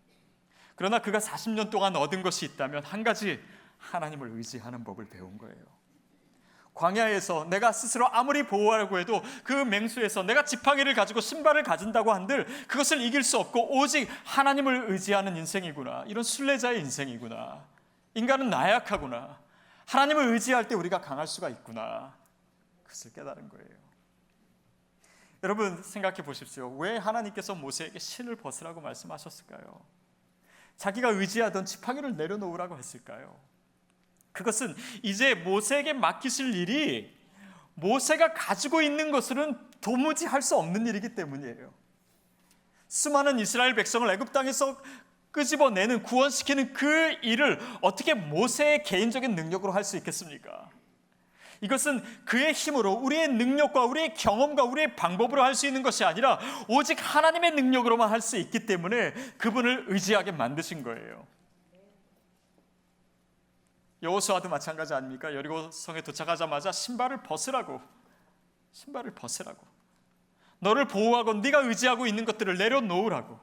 그러나 그가 40년 동안 얻은 것이 있다면 한 가지, 하나님을 의지하는 법을 배운 거예요. 광야에서 내가 스스로 아무리 보호하려고 해도 그 맹수에서 내가 지팡이를 가지고 신발을 가진다고 한들 그것을 이길 수 없고 오직 하나님을 의지하는 인생이구나, 이런 순례자의 인생이구나, 인간은 나약하구나, 하나님을 의지할 때 우리가 강할 수가 있구나, 그것을 깨달은 거예요. 여러분 생각해 보십시오. 왜 하나님께서 모세에게 신을 벗으라고 말씀하셨을까요? 자기가 의지하던 지팡이를 내려놓으라고 했을까요? 그것은 이제 모세에게 맡기실 일이 모세가 가지고 있는 것으로는 도무지 할 수 없는 일이기 때문이에요. 수많은 이스라엘 백성을 애굽 땅에서 끄집어내는, 구원시키는 그 일을 어떻게 모세의 개인적인 능력으로 할 수 있겠습니까? 이것은 그의 힘으로, 우리의 능력과 우리의 경험과 우리의 방법으로 할 수 있는 것이 아니라 오직 하나님의 능력으로만 할 수 있기 때문에 그분을 의지하게 만드신 거예요. 여호수아도 마찬가지 아닙니까? 여리고 성에 도착하자마자 신발을 벗으라고, 너를 보호하고 네가 의지하고 있는 것들을 내려놓으라고.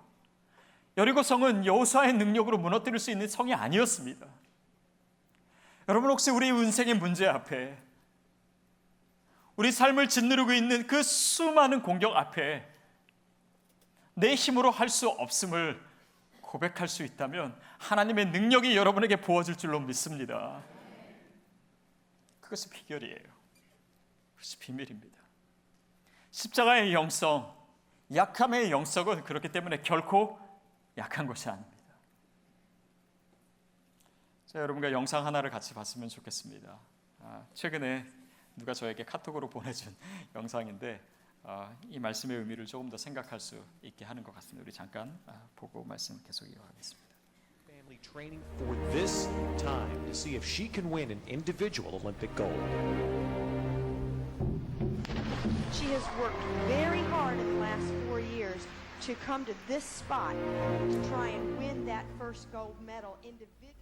여리고 성은 여호수아의 능력으로 무너뜨릴 수 있는 성이 아니었습니다. 여러분, 혹시 우리 인생의 문제 앞에, 우리 삶을 짓누르고 있는 그 수많은 공격 앞에 내 힘으로 할 수 없음을 고백할 수 있다면 하나님의 능력이 여러분에게 부어질 줄로 믿습니다. 그것이 비결이에요. 그것이 비밀입니다. 십자가의 영성, 약함의 영성은 그렇기 때문에 결코 약한 것이 아닙니다. 자, 여러분과 영상 하나를 같이 봤으면 좋겠습니다. 최근에 누가 저에게 카톡으로 보내준 영상인데 이 말씀의 의미를 조금 더 생각할 수 있게 하는 것 같습니다. 우리 잠깐 보고 말씀 계속 이어가겠습니다. Family training for this time to see if she can win an individual Olympic gold. She has worked very hard in the last 4 years to come to this spot to try and win that first gold medal individually.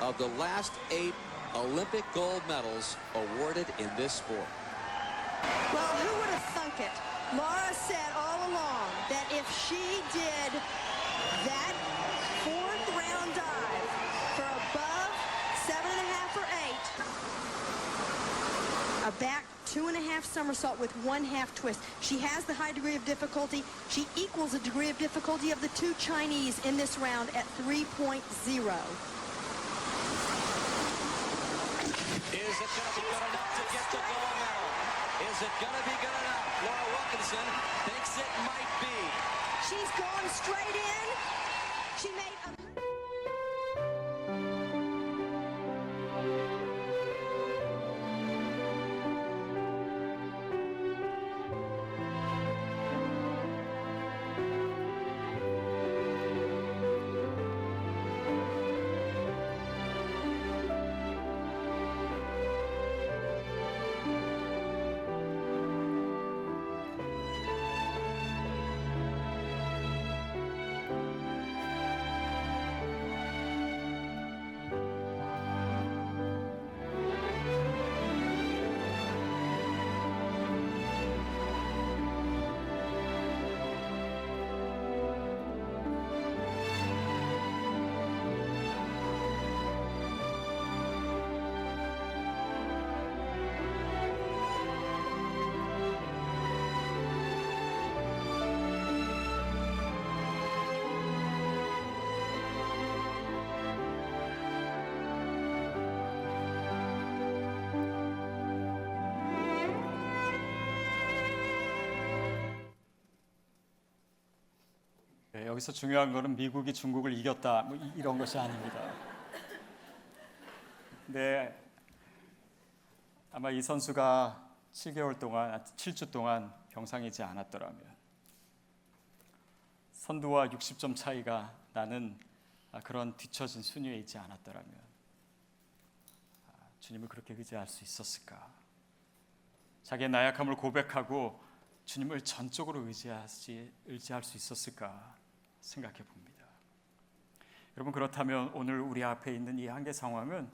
Of the last 8 Olympic gold medals awarded in this sport. Well, who would have thunk it? Laura said all along that if she did that 4th round dive for above 7.5 or 8, a back 2.5 somersault with 1/2 twist. She has the high degree of difficulty. She equals the degree of difficulty of the 2 Chinese in this round at 3.0. Is it going to be good enough to get the gold medal? Is it going to be good enough? Laura Wilkinson thinks it might be. She's gone straight in. She made a 네, 여기서 중요한 것은 미국이 중국을 이겼다 뭐 이런 것이 아닙니다. 네, 아마 이 선수가 7주 동안 병상이지 않았더라면, 선두와 60점 차이가 나는 그런 뒤처진 순위에 있지 않았더라면 주님을 그렇게 의지할 수 있었을까? 자기의 나약함을 고백하고 주님을 전적으로 의지할 수 있었을까 생각해 봅니다. 여러분, 그렇다면 오늘 우리 앞에 있는 이 한계 상황은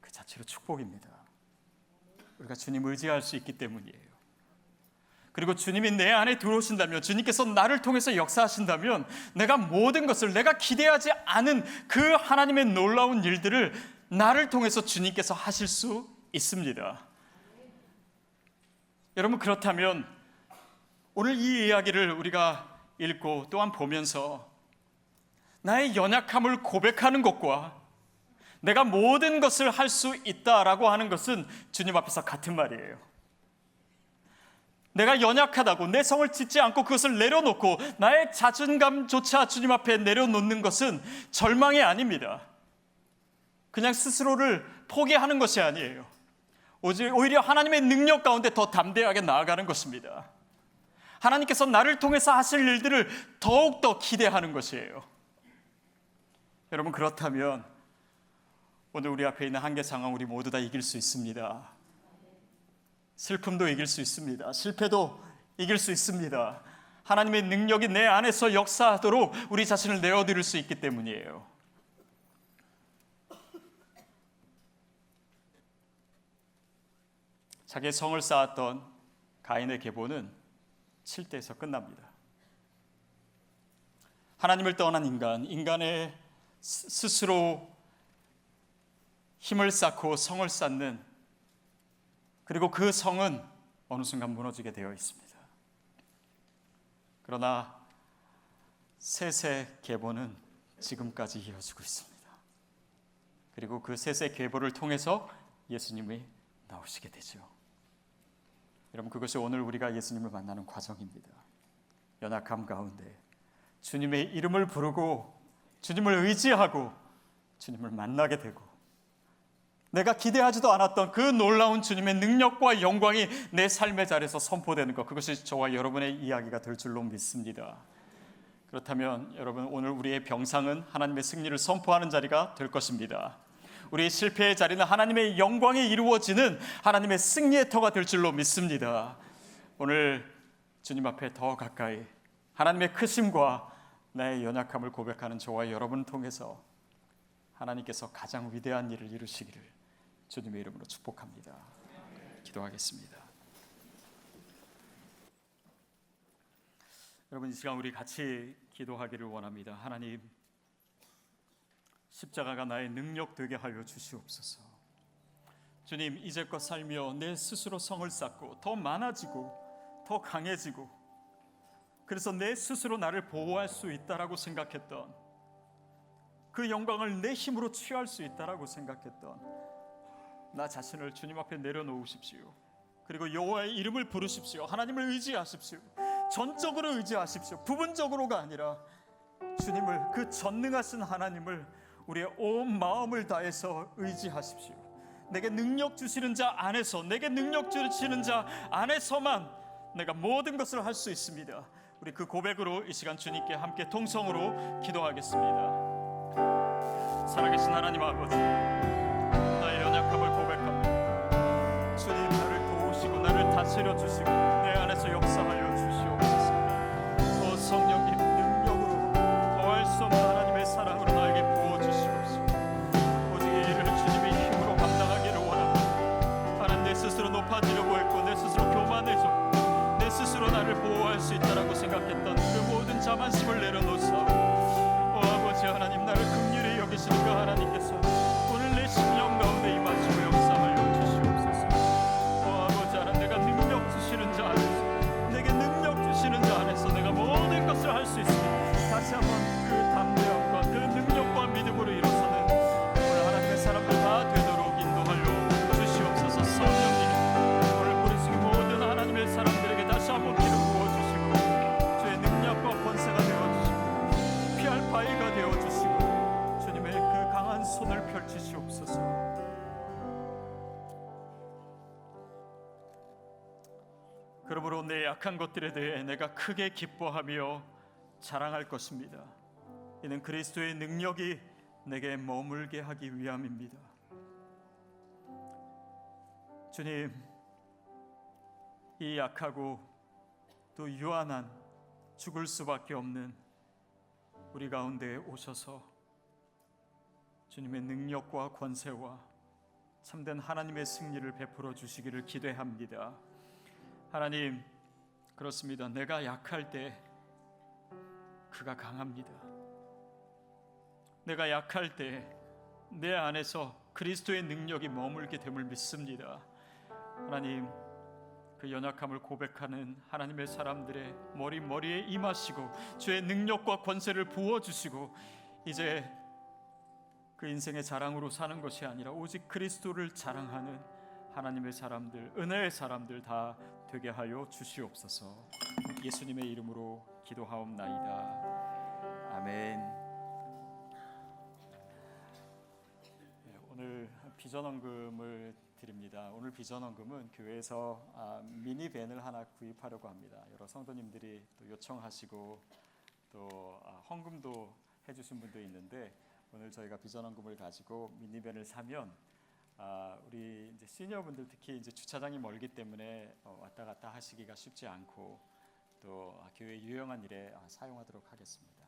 그 자체로 축복입니다. 우리가 주님을 의지할 수 있기 때문이에요. 그리고 주님이 내 안에 들어오신다면, 주님께서 나를 통해서 역사하신다면, 내가 모든 것을, 내가 기대하지 않은 그 하나님의 놀라운 일들을 나를 통해서 주님께서 하실 수 있습니다. 여러분, 그렇다면 오늘 이 이야기를 우리가 읽고 또한 보면서 나의 연약함을 고백하는 것과 내가 모든 것을 할 수 있다라고 하는 것은 주님 앞에서 같은 말이에요. 내가 연약하다고 내 성을 짓지 않고 그것을 내려놓고 나의 자존감조차 주님 앞에 내려놓는 것은 절망이 아닙니다. 그냥 스스로를 포기하는 것이 아니에요. 오히려 하나님의 능력 가운데 더 담대하게 나아가는 것입니다. 하나님께서 나를 통해서 하실 일들을 더욱더 기대하는 것이에요. 여러분, 그렇다면 오늘 우리 앞에 있는 한계 상황 우리 모두 다 이길 수 있습니다. 슬픔도 이길 수 있습니다. 실패도 이길 수 있습니다. 하나님의 능력이 내 안에서 역사하도록 우리 자신을 내어드릴 수 있기 때문이에요. 자기의 성을 쌓았던 가인의 계보는 7대에서 끝납니다. 하나님을 떠난 인간의 스스로 힘을 쌓고 성을 쌓는, 그리고 그 성은 어느 순간 무너지게 되어 있습니다. 그러나 셋의 계보는 지금까지 이어지고 있습니다. 그리고 그 셋의 계보를 통해서 예수님이 나오시게 되죠. 여러분, 그것이 오늘 우리가 예수님을 만나는 과정입니다. 연약함 가운데 주님의 이름을 부르고 주님을 의지하고 주님을 만나게 되고, 내가 기대하지도 않았던 그 놀라운 주님의 능력과 영광이 내 삶의 자리에서 선포되는 것, 그것이 저와 여러분의 이야기가 될 줄로 믿습니다. 그렇다면 여러분, 오늘 우리의 병상은 하나님의 승리를 선포하는 자리가 될 것입니다. 우리의 실패의 자리는 하나님의 영광이 이루어지는 하나님의 승리의 터가 될 줄로 믿습니다. 오늘 주님 앞에 더 가까이 하나님의 크심과 나의 연약함을 고백하는 저와 여러분을 통해서 하나님께서 가장 위대한 일을 이루시기를 주님의 이름으로 축복합니다. 기도하겠습니다. 여러분, 이 시간 우리 같이 기도하기를 원합니다. 하나님, 십자가가 나의 능력 되게 하여 주시옵소서. 주님, 이제껏 살며 내 스스로 성을 쌓고 더 많아지고 더 강해지고, 그래서 내 스스로 나를 보호할 수 있다라고 생각했던, 그 영광을 내 힘으로 취할 수 있다라고 생각했던 나 자신을 주님 앞에 내려놓으십시오. 그리고 여호와의 이름을 부르십시오. 하나님을 의지하십시오. 전적으로 의지하십시오. 부분적으로가 아니라 주님을, 그 전능하신 하나님을 우리의 온 마음을 다해서 의지하십시오. 내게 능력 주시는 자 안에서, 내게 능력 주시는 자 안에서만 내가 모든 것을 할 수 있습니다. 우리 그 고백으로 이 시간 주님께 함께 통성으로 기도하겠습니다. 살아계신 하나님 아버지, 나의 연약함을 고백합니다. 주님, 나를 도우시고 나를 다스려 주시고 내 안에서 역사하여 주시옵소서. 오 성령님, 능력으로 더할 수 없는 하나님의 사랑으로 나에게 부어주시옵소서. 오직 이 일을 주님의 힘으로 감당하기를 원합니다. 하나님, 내 스스로 높아지려고 했고 내 스스로 교만해졌고 내 스스로 나를 보호할 수 있다라고 생각했던 그 모든 자만심을 내려놓사오. 오 아버지 하나님, 나를 긍휼히 여기시는 그 하나님께서 오늘 내 심령 가운데 임하시고 역사하여 주시옵소서. 오 아버지 하나님, 내가 능력 주시는 자 안에서, 내게 능력 주시는 자 안에서 내가 모든 것을 할 수 있습니다. 다시 한번 그 담대함과 그 능력과 믿음으로 일어서는 오늘 하나님의 사람들 다 되도록 인도하여 주시옵소서. 성령님, 오늘 부르시기 모든 하나님의 사람들에게 다시 한번 기름 부어주시고 주의 능력과 권세가 되어주시고 피할 바위가 되어주시고 주님의 그 강한 손을 펼치시옵소서. 그러므로 내 약한 것들에 대해 내가 크게 기뻐하며 자랑할 것입니다. 이는 그리스도의 능력이 내게 머물게 하기 위함입니다. 주님, 이 약하고 또 유한한 죽을 수밖에 없는 우리 가운데 오셔서 주님의 능력과 권세와 참된 하나님의 승리를 베풀어 주시기를 기대합니다. 하나님, 그렇습니다. 내가 약할 때 그가 강합니다. 내가 약할 때 내 안에서 그리스도의 능력이 머물게 됨을 믿습니다. 하나님, 그 연약함을 고백하는 하나님의 사람들의 머리에 임하시고 주의 능력과 권세를 부어주시고 이제 그 인생의 자랑으로 사는 것이 아니라 오직 그리스도를 자랑하는 하나님의 사람들, 은혜의 사람들 다 되게 하여 주시옵소서. 예수님의 이름으로 기도하옵나이다. 아멘. 오늘 비전헌금을 드립니다. 오늘 비전헌금은 교회에서 미니밴을 하나 구입하려고 합니다. 여러 성도님들이 또 요청하시고 또 헌금도 해주신 분도 있는데 오늘 저희가 비전헌금을 가지고 미니밴을 사면 우리 이제 시니어분들 특히 이제 주차장이 멀기 때문에 왔다 갔다 하시기가 쉽지 않고 또 교회 유용한 일에 사용하도록 하겠습니다.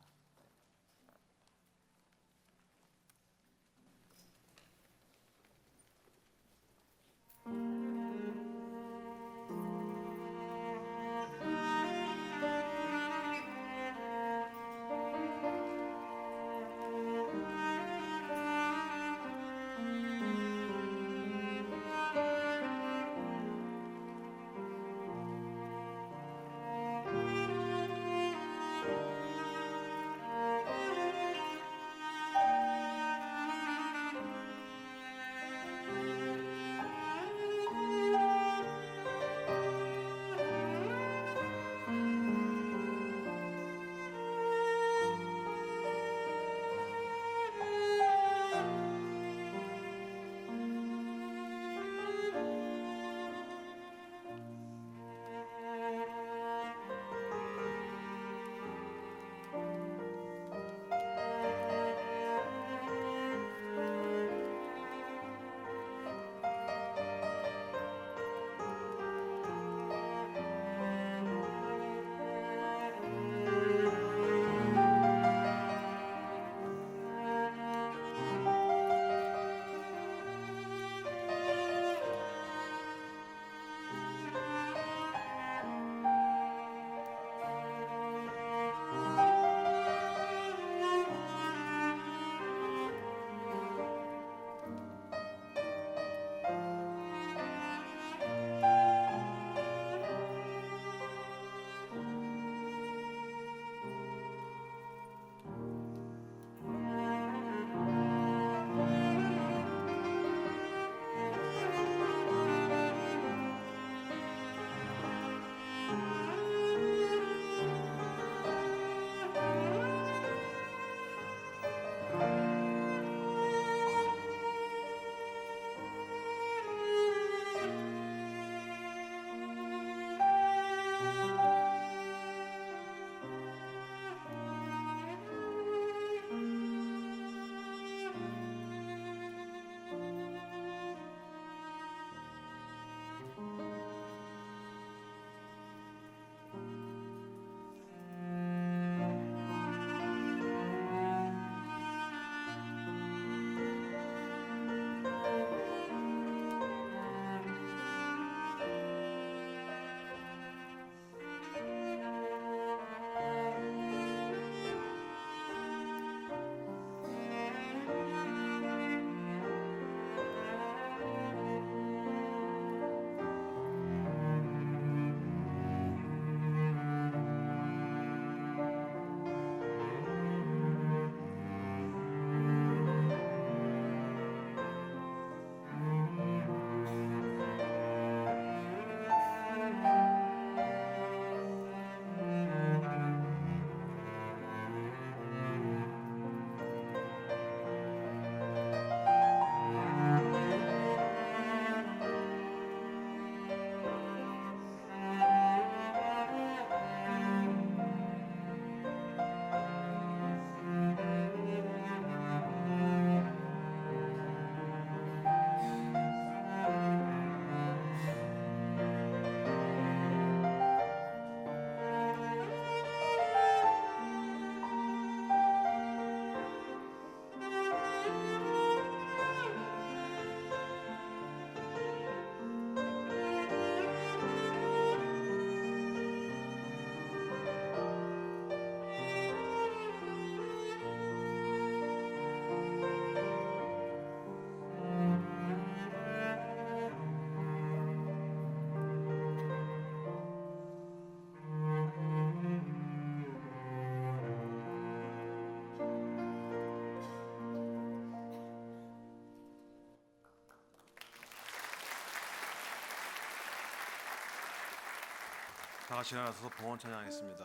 다 같이 일어나서 봉헌 찬양하겠습니다.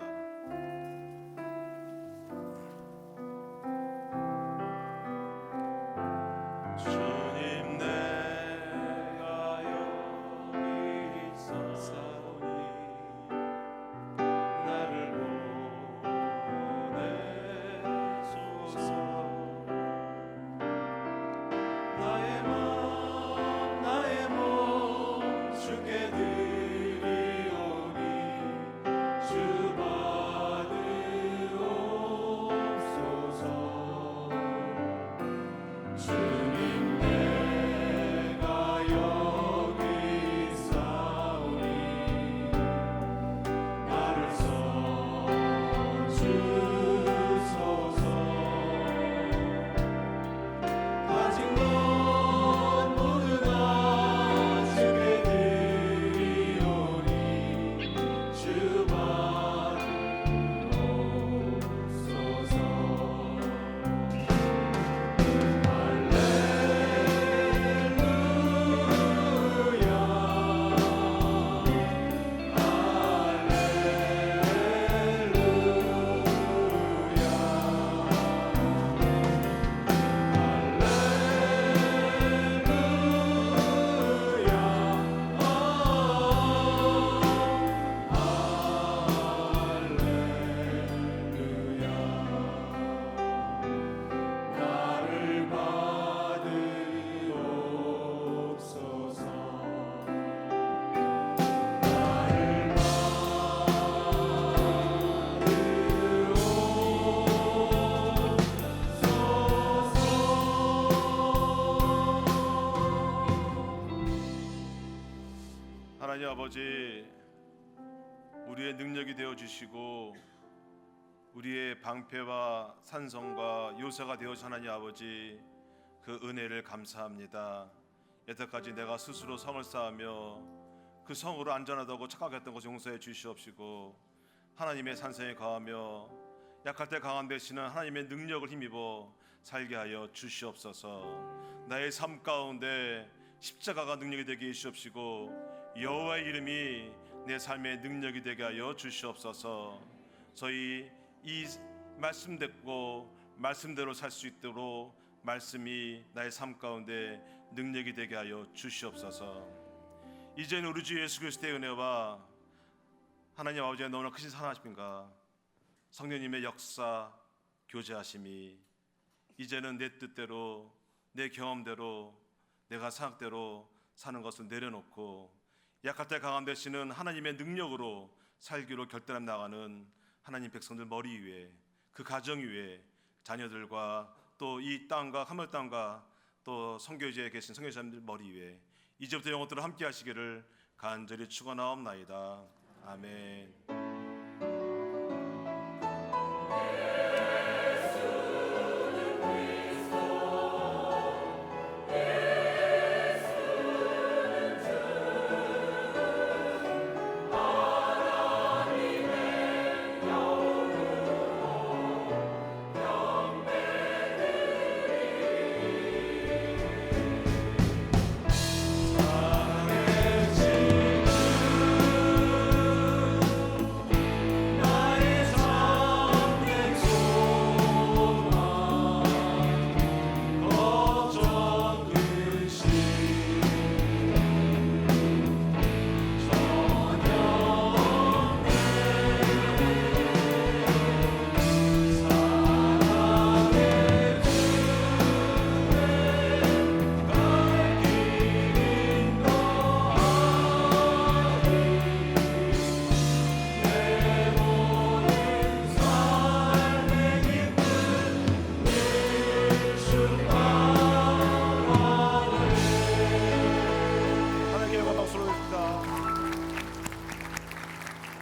주님 내가 여기 있사오니 나를 보내소서. 나의 몸 주께 드리오니 주 받으옵소서. 주님 내가 여기 있사오니 나를 써주소서. 가진 것 모두 다 주께 드리오니 주 받으옵소서. 나를 받으옵소서. 나를 하나님 아버지, 우리의 능력이 되어 주시고 우리의 방패와 산성과 요새가 되어서 하나님 아버지 그 은혜를 감사합니다. 여태까지 내가 스스로 성을 쌓으며 그 성으로 안전하다고 착각했던 것을 용서해 주시옵시고 하나님의 산성에 거하며 약할 때 강한 되시는 하나님의 능력을 힘입어 살게 하여 주시옵소서. 나의 삶 가운데 십자가가 능력이 되게 해주시옵시고 여호와의 이름이 내 삶의 능력이 되게 하여 주시옵소서. 저희 이 말씀 듣고 말씀대로 살 수 있도록 말씀이 나의 삶 가운데 능력이 되게 하여 주시옵소서. 이제는 우리 주 예수 그리스도의 은혜와 하나님 아버지의 너무나 크신 사랑하심과 성령님의 역사 교제하심이 이제는 내 뜻대로 내 경험대로 내가 생각대로 사는 것을 내려놓고 약할 때 강한 되시는 하나님의 능력으로 살기로 결단해 나가는 하나님 백성들 머리 위에, 그 가정 위에 자녀들과 또 이 땅과 하늘 땅과 또 선교지에 계신 선교사님들 머리 위에 이제부터 영원토록 함께 하시기를 간절히 축원하옵나이다. 아멘.